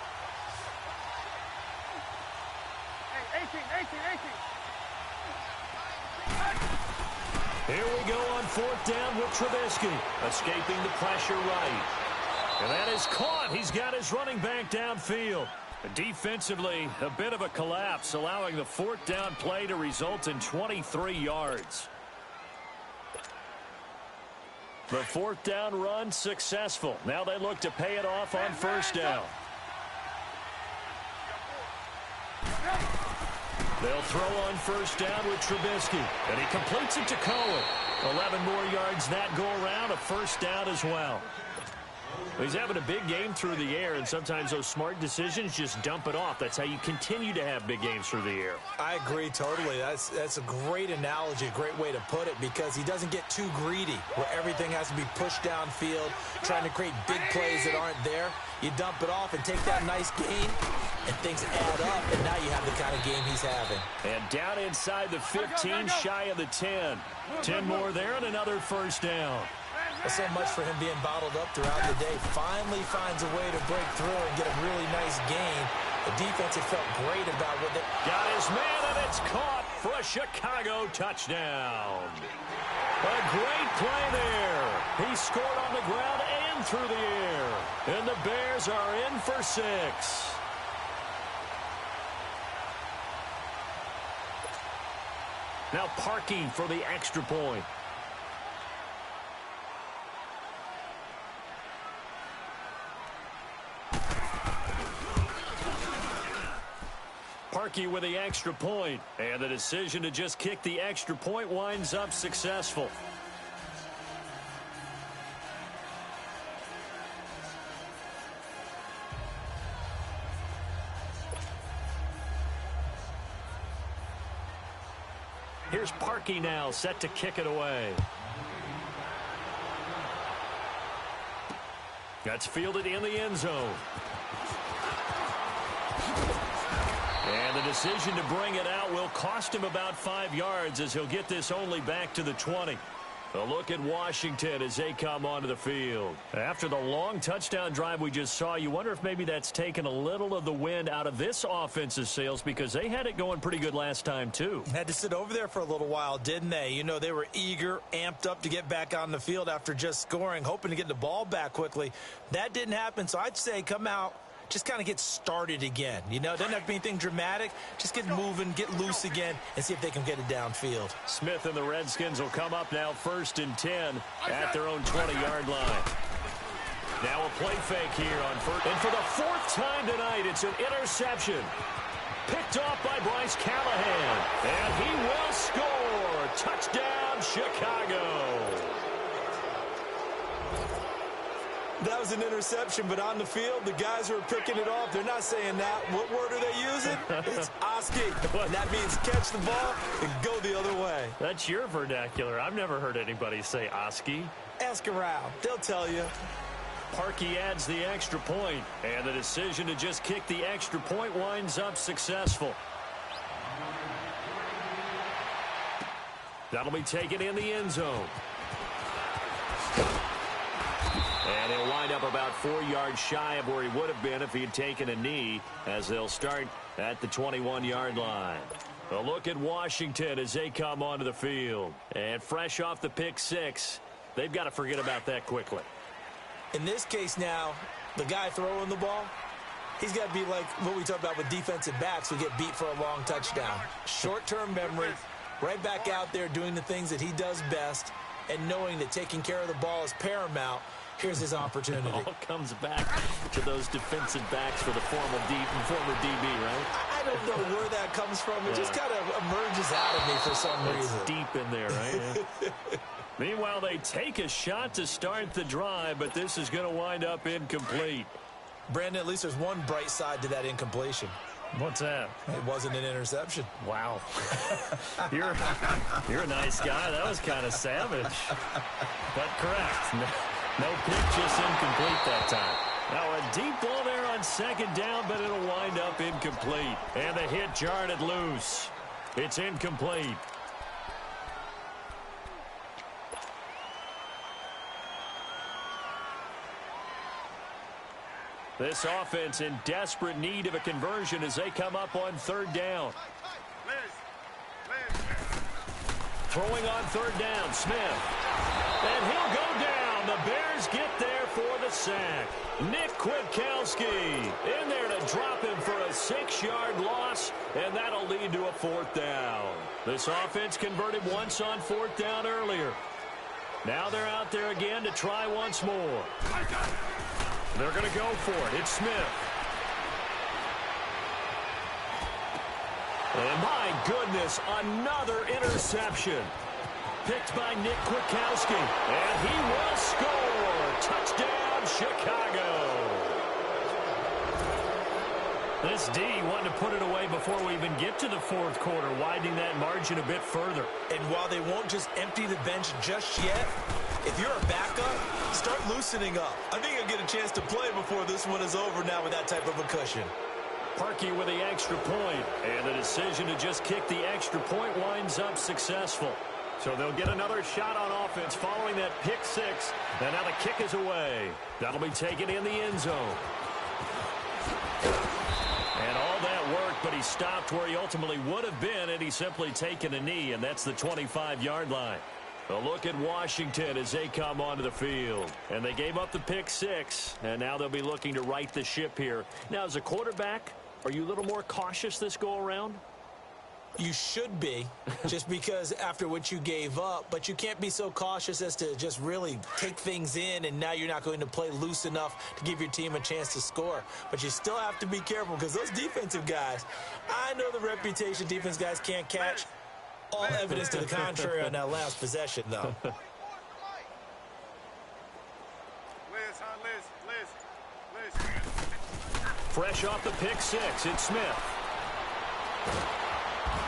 18. Here we go on 4th down with Trubisky. Escaping the pressure right. And that is caught. He's got his running back downfield. Defensively, a bit of a collapse, allowing the 4th down play to result in 23 yards. The 4th down run successful. Now they look to pay it off on 1st down. They'll throw on 1st down with Trubisky. And he completes it to Cohen. 11 more yards that go around. A 1st down as well. He's having a big game through the air, and sometimes those smart decisions just dump it off. That's how you continue to have big games through the air. I agree totally. That's a great analogy, a great way to put it, because he doesn't get too greedy where everything has to be pushed downfield, trying to create big plays that aren't there. You dump it off and take that nice gain, and things add up, and now you have the kind of game he's having. And down inside the 15, shy of the 10. 10 more there and another 1st down. Well, so much for him being bottled up throughout the day. Finally finds a way to break through and get a really nice gain. The defense had felt great about what they... Got his man, and it's caught for a Chicago touchdown. A great play there. He scored on the ground and through the air. And the Bears are in for 6. Now Parkey for the extra point. Parkey with the extra point, and the decision to just kick the extra point winds up successful. Here's Parkey now, set to kick it away. That's fielded in the end zone. And the decision to bring it out will cost him about 5 yards as he'll get this only back to the 20. A look at Washington as they come onto the field. After the long touchdown drive we just saw, you wonder if maybe that's taken a little of the wind out of this offense's sails because they had it going pretty good last time too. Had to sit over there for a little while, didn't they? You know, they were eager, amped up to get back on the field after just scoring, hoping to get the ball back quickly. That didn't happen, so I'd say come out, just kind of get started again. You know, it doesn't have to be anything dramatic. Just get moving, get loose again, and see if they can get it downfield. Smith and the Redskins will come up now 1st and 10 at their own 20-yard line. Now a play fake here on 1st. And for the 4th time tonight, it's an interception. Picked off by Bryce Callahan. And he will score. Touchdown, Chicago. That was an interception, but on the field, the guys who are picking it off, they're not saying that. What word are they using? It's Oski. And that means catch the ball and go the other way. That's your vernacular. I've never heard anybody say Oski. Ask around. They'll tell you. Parkey adds the extra point, and the decision to just kick the extra point winds up successful. That'll be taken in the end zone. And he'll wind up about 4 yards shy of where he would have been if he had taken a knee, as they'll start at the 21-yard line. A look at Washington as they come onto the field. And fresh off the pick 6, they've got to forget about that quickly. In this case now, the guy throwing the ball, he's got to be like what we talk about with defensive backs who get beat for a long touchdown. Short-term memory, right back out there doing the things that he does best, and knowing that taking care of the ball is paramount. Here's his opportunity. It all comes back to those defensive backs for the former DB, right? I don't know where that comes from. It just kind of emerges out of me for some reason. It's deep in there, right? Yeah. Meanwhile, they take a shot to start the drive, but this is going to wind up incomplete. Brandon, at least there's one bright side to that incompletion. What's that? It wasn't an interception. Wow. You're a nice guy. That was kind of savage. But correct. No pick, just incomplete that time. Now a deep ball there on 2nd down, but it'll wind up incomplete. And the hit jarred it loose. It's incomplete. This offense in desperate need of a conversion as they come up on 3rd down. Throwing on 3rd down, Smith. And he'll go down. The Bears get there for the sack. Nick Kwiatkowski in there to drop him for a 6-yard loss, and that'll lead to a 4th down. This offense converted once on 4th down earlier. Now they're out there again to try once more. They're going to go for it. It's Smith. And my goodness, another interception. Picked by Nick Kwiatkowski. And he will score. Touchdown, Chicago. This D wanted to put it away before we even get to the 4th quarter, widening that margin a bit further. And while they won't just empty the bench just yet, if you're a backup, start loosening up. I think you'll get a chance to play before this one is over now with that type of a cushion. Parkey with the extra point, and the decision to just kick the extra point winds up successful. So they'll get another shot on offense following that pick 6, and now the kick is away. That'll be taken in the end zone. And all that work, but he stopped where he ultimately would have been had he simply taken a knee, and that's the 25-yard line. A look at Washington as they come onto the field. And they gave up the pick six, and now they'll be looking to right the ship here. Now, as a quarterback, are you a little more cautious this go-around? You should be, just because after what you gave up, but you can't be so cautious as to just really take things in, and now you're not going to play loose enough to give your team a chance to score. But you still have to be careful because those defensive guys, I know the reputation defense guys can't catch. All evidence to the contrary on that last possession, though. Fresh off the pick six, it's Smith.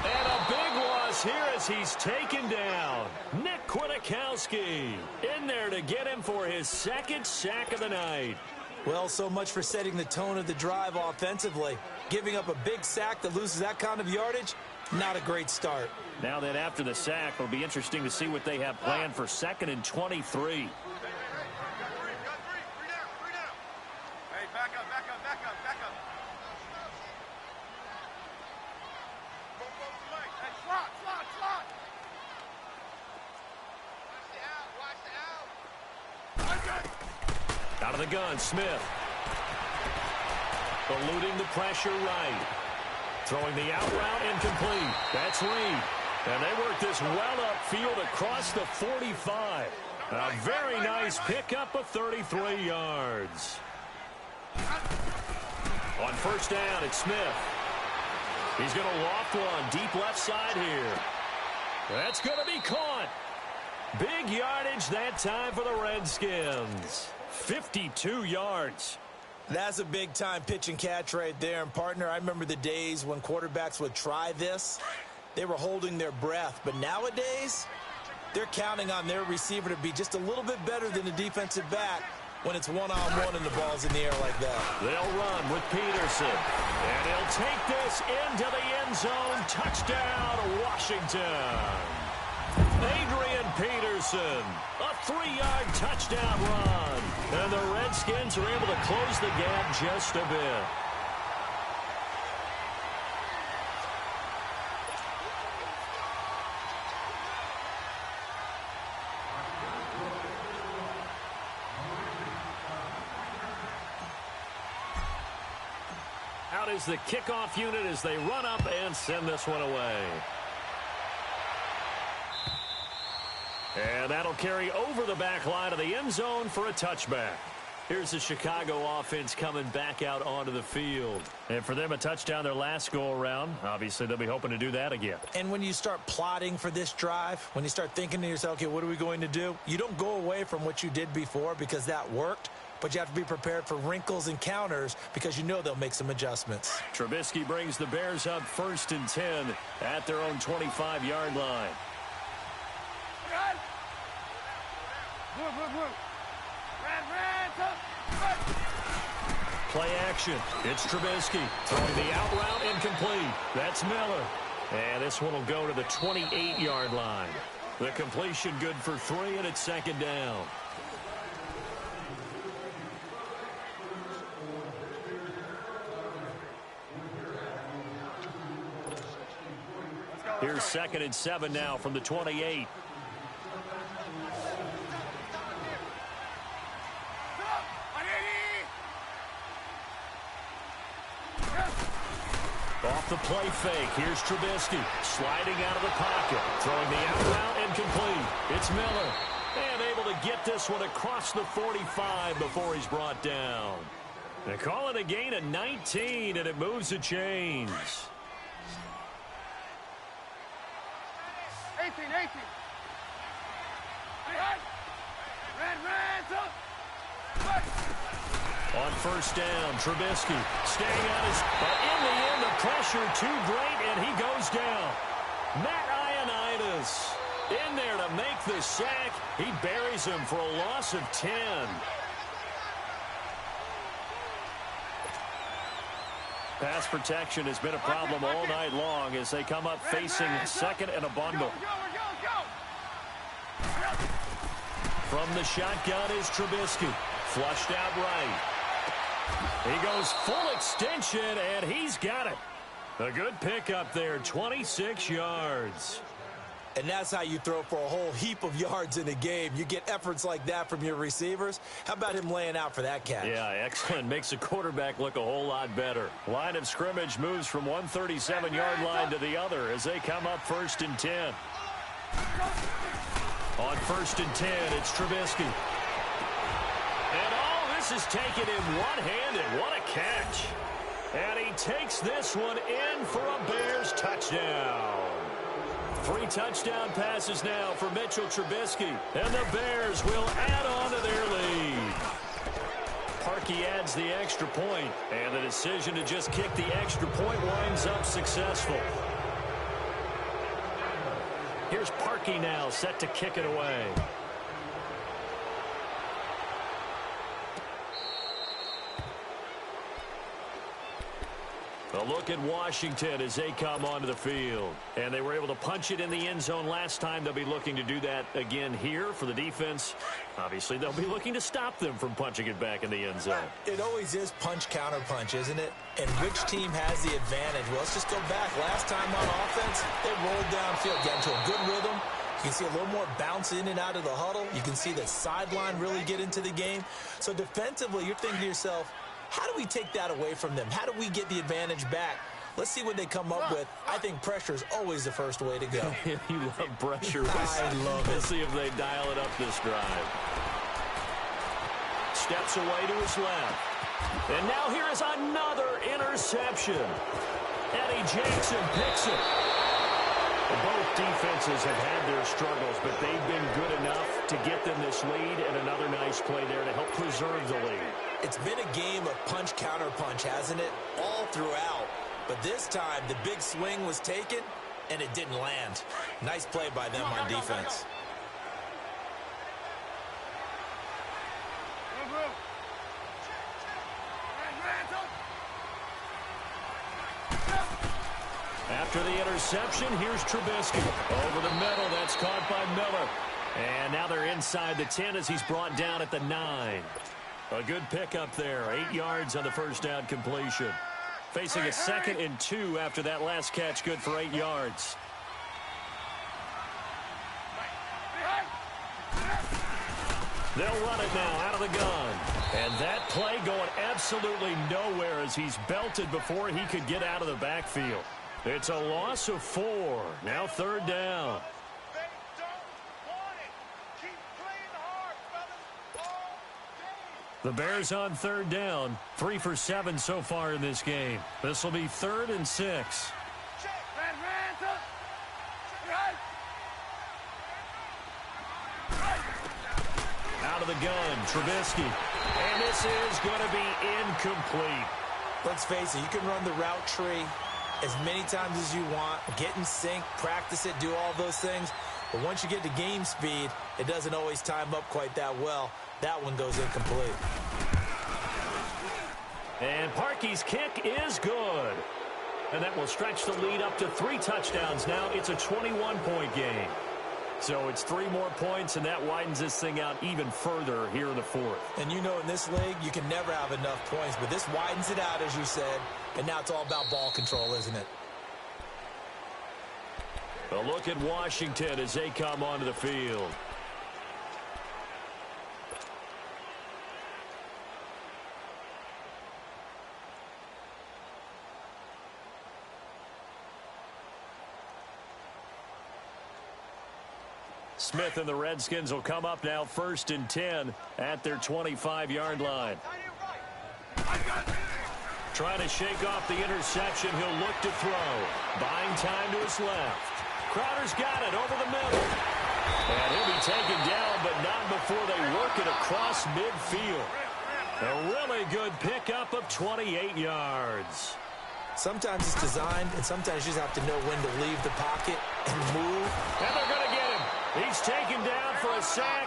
And a big loss here as he's taken down. Nick Kwiatkowski in there to get him for his second sack of the night. Well, so much for setting the tone of the drive offensively. Giving up a big sack that loses that kind of yardage, not a great start. Now that after the sack, it'll be interesting to see what they have planned for 2nd and 23. Hey, back up. Hey, slot. Watch the out. Out of the gun, Smith. Eluding the pressure right. Throwing the out route incomplete. That's Reed. And they work this well upfield across the 45. A very nice pickup of 33 yards. On first down, it's Smith. He's going to loft one deep left side here. That's going to be caught. Big yardage that time for the Redskins. 52 yards. That's a big-time pitch and catch right there. And, partner, I remember the days when quarterbacks would try this. They were holding their breath. But nowadays, they're counting on their receiver to be just a little bit better than the defensive back when it's one-on-one and the ball's in the air like that. They'll run with Peterson. And he'll take this into the end zone. Touchdown, Washington. Adrian Peterson, a 3-yard touchdown run. And the Redskins are able to close the gap just a bit. Out is the kickoff unit as they run up and send this one away. And that'll carry over the back line of the end zone for a touchback. Here's the Chicago offense coming back out onto the field. And for them, a touchdown their last go-around. Obviously, they'll be hoping to do that again. And when you start plotting for this drive, when you start thinking to yourself, okay, what are we going to do? You don't go away from what you did before because that worked. But you have to be prepared for wrinkles and counters because you know they'll make some adjustments. Trubisky brings the Bears up 1st and 10 at their own 25-yard line. Play action. It's Trubisky throwing the out route incomplete. That's Miller. And this one will go to the 28-yard line. The completion good for 3, and it's 2nd down. Here's 2nd and 7 now from the 28. Off the play fake, here's Trubisky sliding out of the pocket, throwing the out route incomplete. It's Miller, and able to get this one across the 45 before he's brought down. They call it a gain of 19, and it moves the chains. 18. On first down, Trubisky staying on his, but in the end, the pressure too great, and he goes down. Matt Ioannidis in there to make the sack. He buries him for a loss of 10. Pass protection has been a problem all night long as they come up facing 2nd and a bundle. From the shotgun is Trubisky. Flushed out right. He goes full extension, and he's got it. A good pickup there, 26 yards. And that's how you throw for a whole heap of yards in a game. You get efforts like that from your receivers. How about him laying out for that catch? Yeah, excellent. Makes the quarterback look a whole lot better. Line of scrimmage moves from one 37-yard line to the other as they come up 1st and 10. On 1st and 10, it's Trubisky. And all this is taken in one-handed. What a catch. And he takes this one in for a Bears touchdown. 3 touchdown passes now for Mitchell Trubisky. And the Bears will add on to their lead. Parkey adds the extra point, and the decision to just kick the extra point winds up successful. Here's Parkey now, set to kick it away. A look at Washington as they come onto the field. And they were able to punch it in the end zone last time. They'll be looking to do that again here for the defense. Obviously, they'll be looking to stop them from punching it back in the end zone. It always is punch-counter-punch, isn't it? And which team has the advantage? Well, let's just go back. Last time on offense, they rolled downfield, got into a good rhythm. You can see a little more bounce in and out of the huddle. You can see the sideline really get into the game. So defensively, you're thinking to yourself, how do we take that away from them? How do we get the advantage back? Let's see what they come up with. I think pressure is always the first way to go. You love pressure. I love it. Let's see if they dial it up this drive. Steps away to his left. And now here is another interception. Eddie Jackson picks it. Both defenses have had their struggles, but they've been good enough to get them this lead, and another nice play there to help preserve the lead. It's been a game of punch-counter-punch, hasn't it? All throughout. But this time, the big swing was taken, and it didn't land. Nice play by them on defense. After the interception, here's Trubisky. Over the middle, that's caught by Miller. And now they're inside the 10 as he's brought down at the 9. A good pickup there, 8 yards on the first down completion. Facing a 2nd and 2 after that last catch, good for 8 yards. They'll run it now out of the gun. And that play going absolutely nowhere as he's belted before he could get out of the backfield. It's a loss of 4. Now 3rd down. They don't want it. Keep playing hard, fellas. All day. The Bears on 3rd down. 3 for 7 so far in this game. This will be 3rd and 6. Out of the gun, Trubisky. And this is going to be incomplete. Let's face it, you can run the route tree as many times as you want, get in sync, practice it, do all those things. But once you get to game speed, it doesn't always time up quite that well. That one goes incomplete. And Parkey's kick is good. And that will stretch the lead up to 3 touchdowns now. It's a 21-point game. So it's 3 more points, and that widens this thing out even further here in the 4th. And you know in this league, you can never have enough points, but this widens it out, as you said, and now it's all about ball control, isn't it? A look at Washington as they come onto the field. Smith and the Redskins will come up now 1st and 10 at their 25-yard line. Trying to shake off the interception. He'll look to throw. Buying time to his left. Crowder's got it over the middle. And he'll be taken down, but not before they work it across midfield. A really good pickup of 28 yards. Sometimes it's designed, and sometimes you just have to know when to leave the pocket and move. And they're going to get him. He's taken down for a sack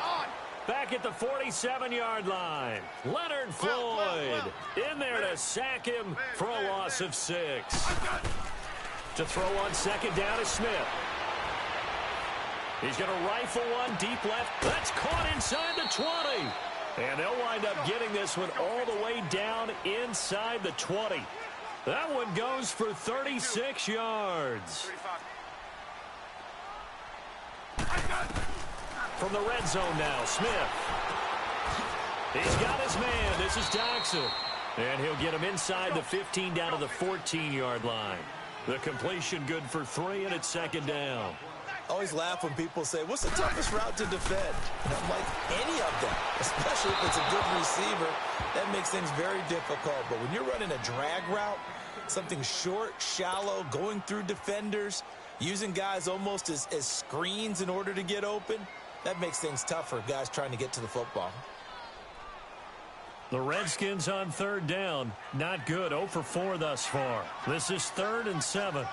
back at the 47-yard line. Leonard Floyd in there to sack him for a loss of 6. To throw on 2nd down is Smith. He's going to rifle one deep left. That's caught inside the 20. And they'll wind up getting this one all the way down inside the 20. That one goes for 36 yards. From the red zone now, Smith. He's got his man. This is Doxson. And he'll get him inside the 15 down to the 14-yard line. The completion good for 3, and it's second down. I always laugh when people say, what's the toughest route to defend? And I'm like, any of them, especially if it's a good receiver. That makes things very difficult. But when you're running a drag route, something short, shallow, going through defenders, using guys almost as screens in order to get open, that makes things tough for guys trying to get to the football. The Redskins on third down. Not good. 0 for 4 thus far. This is 3rd and 7.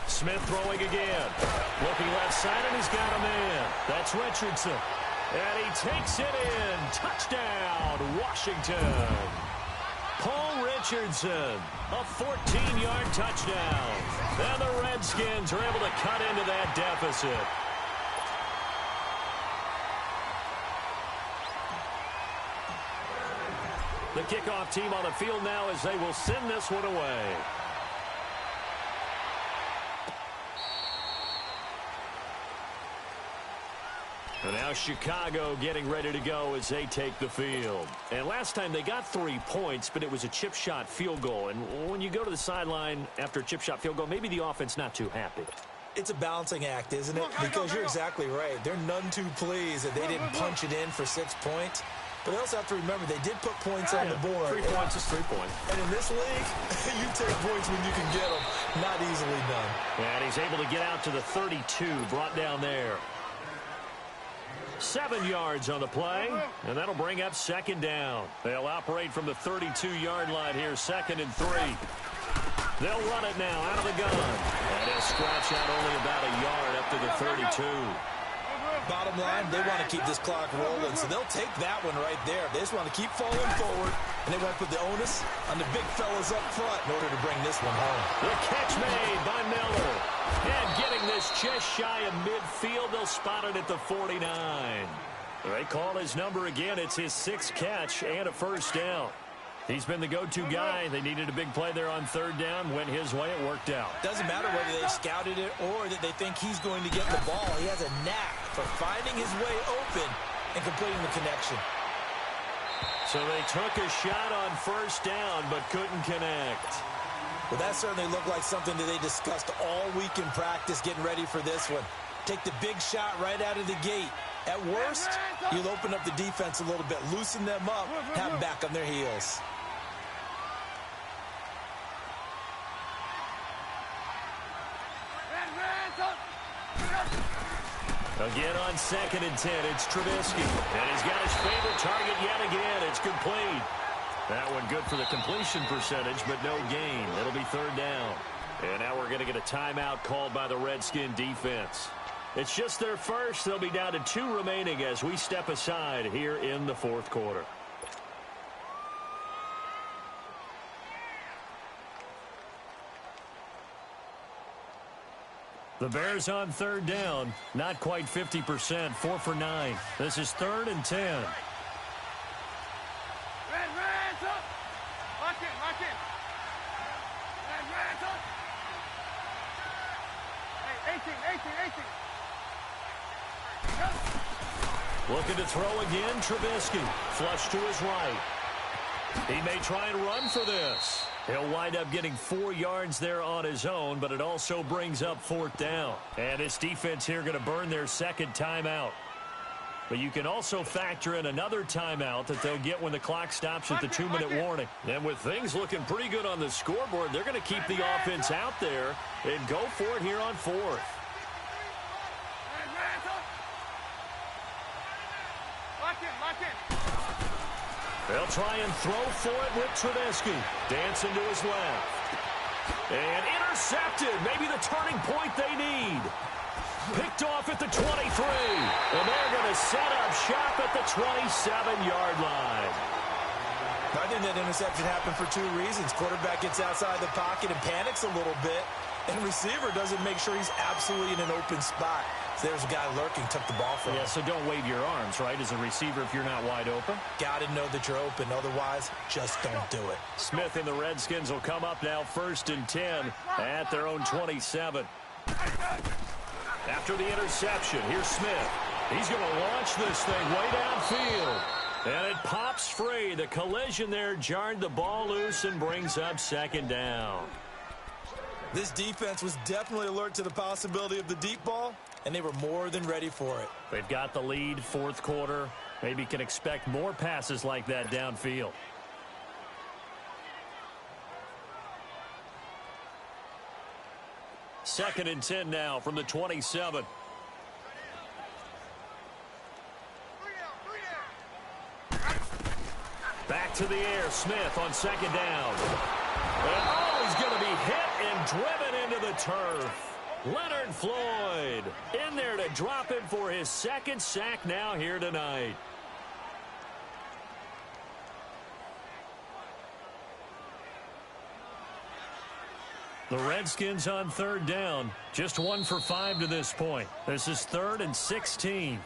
Smith throwing again. Looking left side, and he's got a man. That's Richardson. And he takes it in. Touchdown, Washington. Paul Richardson, a 14-yard touchdown. And the Redskins are able to cut into that deficit. The kickoff team on the field now as they will send this one away. And now Chicago getting ready to go as they take the field. And last time they got 3 points, but it was a chip shot field goal. And when you go to the sideline after a chip shot field goal, maybe the offense not too happy. It's a balancing act, isn't it? Because you're exactly right. They're none too pleased that they didn't punch it in for 6 points. But they also have to remember they did put points on the board. 3 points is 3 points. And in this league, you take points when you can get them. Not easily done. And he's able to get out to the 32, brought down there. 7 yards on the play, and that'll bring up second down. They'll operate from the 32-yard line here, 2nd and 3. They'll run it now out of the gun. And he'll scratch out only about a yard up to the 32. Bottom line, they want to keep this clock rolling, so they'll take that one right there. They just want to keep falling forward, and they want to put the onus on the big fellas up front in order to bring this one home. The catch made by Miller. And getting this just shy of midfield, they'll spot it at the 49. They call his number again. It's his 6th catch and a first down. He's been the go-to guy. They needed a big play there on third down. Went his way. It worked out. Doesn't matter whether they scouted it or that they think he's going to get the ball. He has a knack for finding his way open and completing the connection. So they took a shot on first down but couldn't connect. Well, that certainly looked like something that they discussed all week in practice getting ready for this one. Take the big shot right out of the gate. At worst, you'll open up the defense a little bit, loosen them up, have them back on their heels. Again on 2nd and 10, it's Trubisky. And he's got his favorite target yet again. It's complete. That one good for the completion percentage, but no gain. It'll be third down. And now we're going to get a timeout called by the Redskin defense. It's just their first. They'll be down to 2 remaining as we step aside here in the 4th quarter. The Bears on third down. Not quite 50%. 4 for 9. This is 3rd and 10. Hands up. Lock in, lock in. Hands up. Hey, 18. Looking to throw again, Trubisky. Flush to his right. He may try and run for this. He'll wind up getting 4 yards there on his own, but it also brings up 4th down. And this defense here going to burn their 2nd timeout. But you can also factor in another timeout that they'll get when the clock stops at the 2-minute warning. And with things looking pretty good on the scoreboard, they're going to keep the offense out there and go for it here on 4th. They'll try and throw for it with Trubisky. Dancing to his left. And intercepted. Maybe the turning point they need. Picked off at the 23. And they're going to set up shop at the 27-yard line. I think that interception happened for two reasons. Quarterback gets outside the pocket and panics a little bit, and receiver doesn't make sure he's absolutely in an open spot. So there's a guy lurking, took the ball from him. Yeah, so don't wave your arms, right, as a receiver if you're not wide open. Got to know that you're open. Otherwise, just don't do it. Smith and the Redskins will come up now 1st and 10 at their own 27. After the interception, here's Smith. He's going to launch this thing way downfield. And it pops free. The collision there jarred the ball loose and brings up 2nd down. This defense was definitely alert to the possibility of the deep ball, and they were more than ready for it. They've got the lead, 4th quarter. Maybe can expect more passes like that downfield. Second and 10 now from the 27. Back to the air, Smith on 2nd down. And, he's going to be hit and driven into the turf. Leonard Floyd in there to drop him for his 2nd sack now here tonight. The Redskins on 3rd down. Just 1 for 5 to this point. This is 3rd and 16.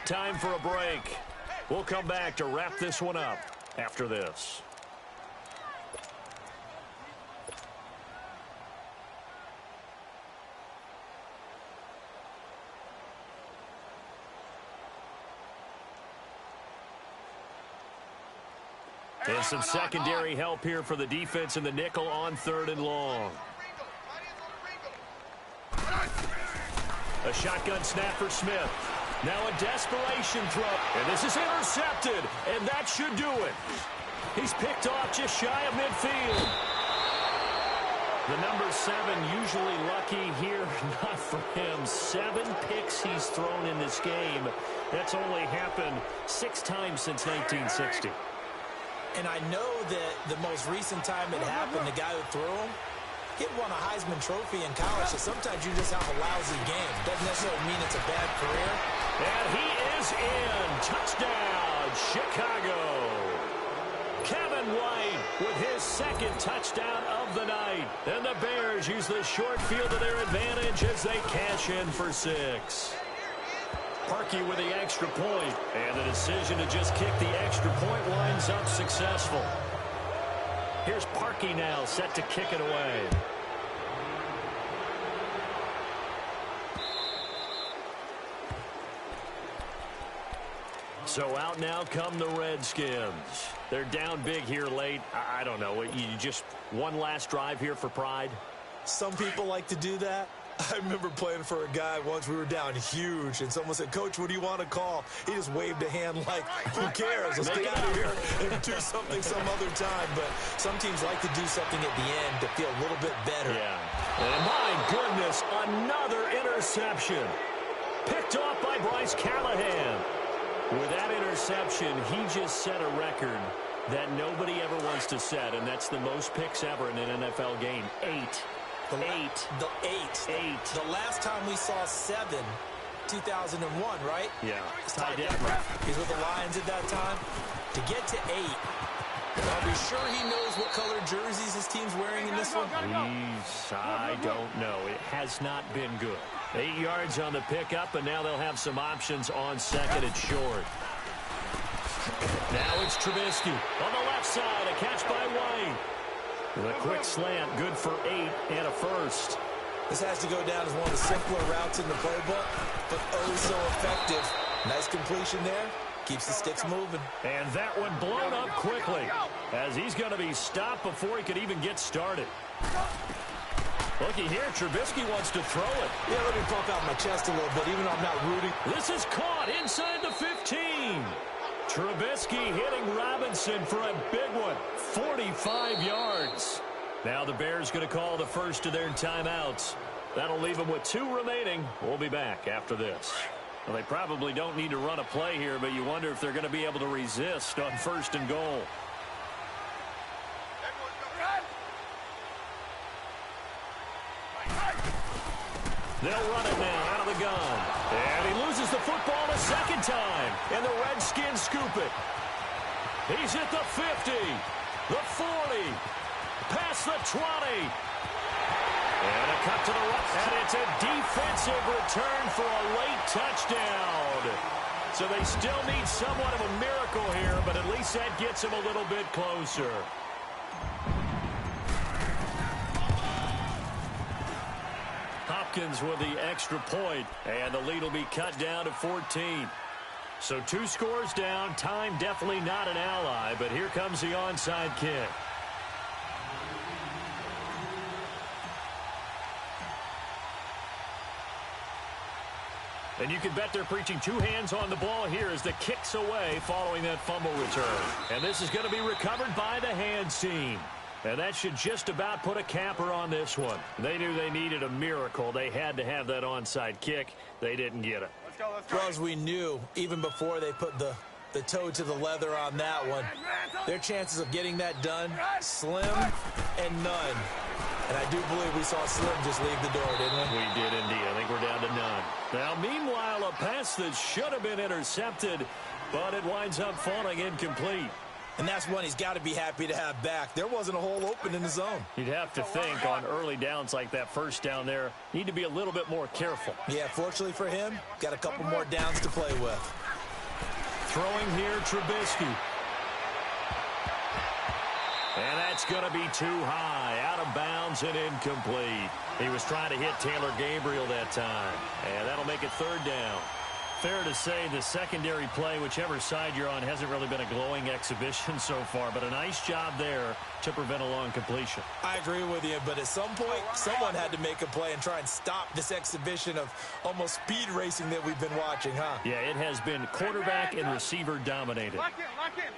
Time for a break. We'll come back to wrap this one up after this. And some secondary help here for the defense in the nickel on 3rd and long. A shotgun snap for Smith. Now a desperation throw. And this is intercepted. And that should do it. He's picked off just shy of midfield. The number 7 usually lucky here. Not for him. 7 picks he's thrown in this game. That's only happened 6 times since 1960. And I know that the most recent time it happened, the guy who threw him, he won a Heisman Trophy in college, so sometimes you just have a lousy game. Doesn't necessarily mean it's a bad career. And he is in. Touchdown, Chicago. Kevin White with his 2nd touchdown of the night. And the Bears use the short field to their advantage as they cash in for 6. Parkey with the extra point. And the decision to just kick the extra point winds up successful. Here's Parkey now set to kick it away. So out now come the Redskins. They're down big here late. I don't know. You just one last drive here for pride? Some people like to do that. I remember playing for a guy once. We were down huge, and someone said, "Coach, what do you want to call?" He just waved a hand like, "Who cares? Let's get out of here and do something some other time." But some teams like to do something at the end to feel a little bit better. Yeah. And my goodness, another interception. Picked off by Bryce Callahan. With that interception, he just set a record that nobody ever wants to set, and that's the most picks ever in an NFL game. 8. The last time we saw 7, 2001, right? Yeah. Ty Detmer. He's with the Lions at that time. To get to 8, are we sure he knows what color jerseys his team's wearing in this one? I don't know. It has not been good. 8 yards on the pickup, and now they'll have some options on 2nd and short. Now it's Trubisky on the left side. A catch by White. The quick slant, good for 8 and a first. This has to go down as one of the simpler routes in the playbook, but oh so effective. Nice completion there. Keeps the sticks moving. And that one blown up quickly as he's going to be stopped before he could even get started. Looky here, Trubisky wants to throw it. Yeah, let me pump out my chest a little bit, even though I'm not rooting. This is caught inside the 15. Trubisky hitting Robinson for a big one. 45 yards. Now the Bears going to call the first of their timeouts. That'll leave them with 2 remaining. We'll be back after this. Well, they probably don't need to run a play here, but you wonder if they're going to be able to resist on 1st and goal. They'll run it now out of the gun. And he loses the football a 2nd time. And the Redskins scoop it. He's at the 50, the 40, past the 20. And a cut to the right. And it's a defensive return for a late touchdown. So they still need somewhat of a miracle here, but at least that gets them a little bit closer. Hopkins with the extra point, and the lead will be cut down to 14. So 2 scores down. Time definitely not an ally, but here comes the onside kick. And you can bet they're preaching 2 hands on the ball here as the kick's away following that fumble return. And this is going to be recovered by the hands team. And that should just about put a capper on this one. They knew they needed a miracle. They had to have that onside kick. They didn't get it. Let's go, let's go. Well, as we knew, even before they put the toe to the leather on that one, their chances of getting that done, slim and none. And I do believe we saw Slim just leave the door, didn't we? We did indeed. I think we're down to none. Now, meanwhile, a pass that should have been intercepted, but it winds up falling incomplete. And that's one he's got to be happy to have back. There wasn't a hole open in the zone. You'd have to think on early downs like that first down there, need to be a little bit more careful. Yeah, fortunately for him, got a couple more downs to play with. Throwing here, Trubisky. And that's going to be too high, out of bounds and incomplete. He was trying to hit Taylor Gabriel that time, and that'll make it 3rd down. Fair to say the secondary play, whichever side you're on, hasn't really been a glowing exhibition so far, but a nice job there to prevent a long completion. I agree with you, but at some point, someone had to make a play and try and stop this exhibition of almost speed racing that we've been watching, huh? Yeah, it has been quarterback and receiver dominated. Lock in, lock in.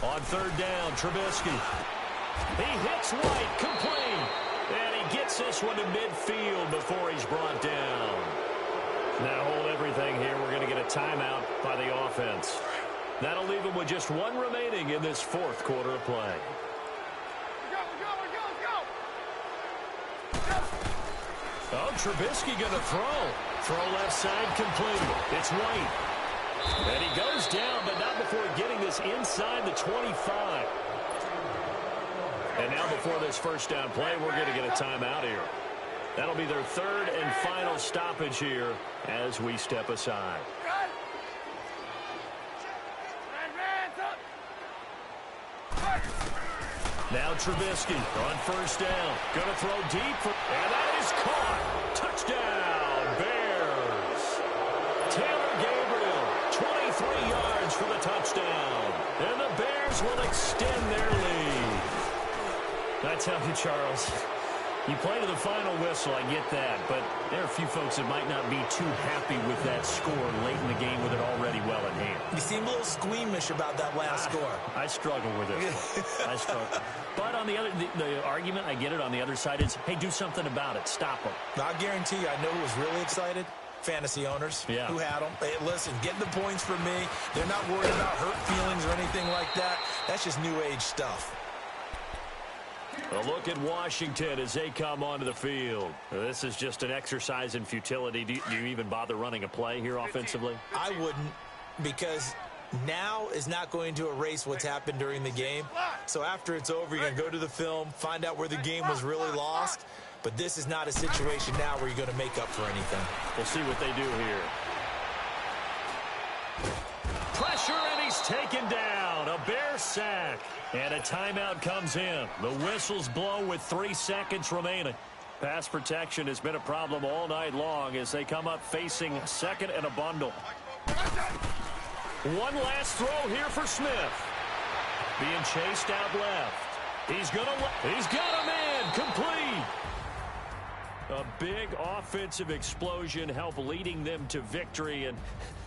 On 3rd down, Trubisky. He hits White, complete. And he gets this one to midfield before he's brought down. Now hold everything here. We're going to get a timeout by the offense. That'll leave him with just 1 remaining in this 4th quarter of play. Oh, Trubisky going to throw. Throw left side complete. It's White. And he goes down, but not before getting this inside the 25. And now before this first down play, we're going to get a timeout here. That'll be their 3rd and final stoppage here as we step aside. Now Trubisky on 1st down. Going to throw deep. And that is caught. Touchdown, Bears. Taylor Gabriel, 23 yards for the touchdown. And the Bears will extend their lead. I tell you, Charles, you play to the final whistle, I get that, but there are a few folks that might not be too happy with that score late in the game with it already well in hand. You seem a little squeamish about that last score. I struggle with it. I struggle. But on the other, the argument, I get it, on the other side is, hey, do something about it. Stop them. I guarantee you, I know who was really excited. Fantasy owners who had them. Hey, listen, getting the points from me. They're not worried about hurt feelings or anything like that. That's just new age stuff. A look at Washington as they come onto the field. This is just an exercise in futility. Do you even bother running a play here offensively? I wouldn't, because now is not going to erase what's happened during the game. So after it's over, you're going to go to the film, find out where the game was really lost. But this is not a situation now where you're going to make up for anything. We'll see what they do here. Pressure, and he's taken down. A Bear sack. And a timeout comes in. The whistles blow with 3 seconds remaining. Pass protection has been a problem all night long as they come up facing 2nd and a bundle. One last throw here for Smith. Being chased out left. He's got him in. Complete. A big offensive explosion helped leading them to victory. And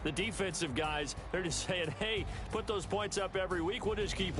the defensive guys, they're just saying, hey, put those points up every week. We'll just keep